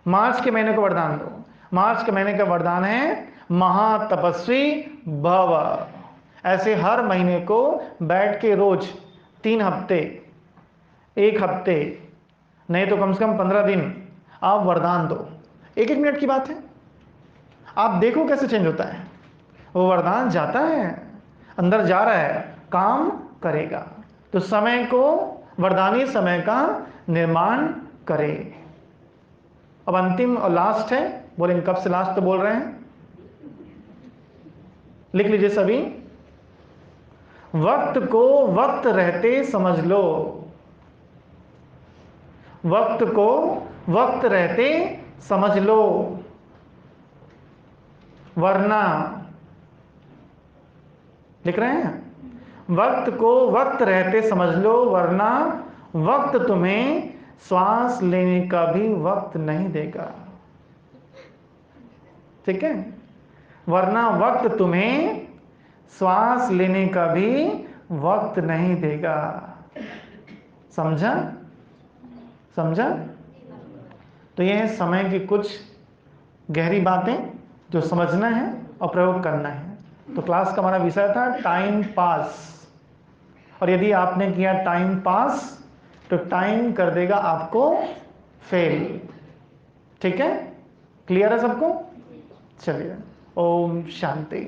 मार्च के महीने को वरदान दो। मार्च के महीने का वरदान है महातपस्वी भव। ऐसे हर महीने को बैठ के रोज 3 हफ्ते, 1 हफ्ते, नहीं तो कम से कम 15 दिन आप वरदान दो। 1-1 मिनट की बात है, आप देखो कैसे चेंज होता है। वो वरदान जाता है, अंदर जा रहा है, काम करेगा। तो समय को, वरदानी समय का निर्माण करें। अब अंतिम और लास्ट है, बोलेंगे कब से लास्ट तो बोल रहे हैं, लिख लीजिए सभी। वक्त को वक्त रहते समझ लो। वक्त को वक्त रहते समझ लो। वरना, लिख रहे हैं, वक्त को वक्त रहते समझ लो, वरना वक्त तुम्हें श्वास लेने का भी वक्त नहीं देगा। ठीक है, वरना वक्त तुम्हें श्वास लेने का भी वक्त नहीं देगा। समझा? समझा? तो ये है समय की कुछ गहरी बातें जो समझना है और प्रयोग करना है। तो क्लास का हमारा विषय था टाइम पास, और यदि आपने किया टाइम पास तो टाइम कर देगा आपको फेल। ठीक है, क्लियर है सबको? चलिए, ओम शांति।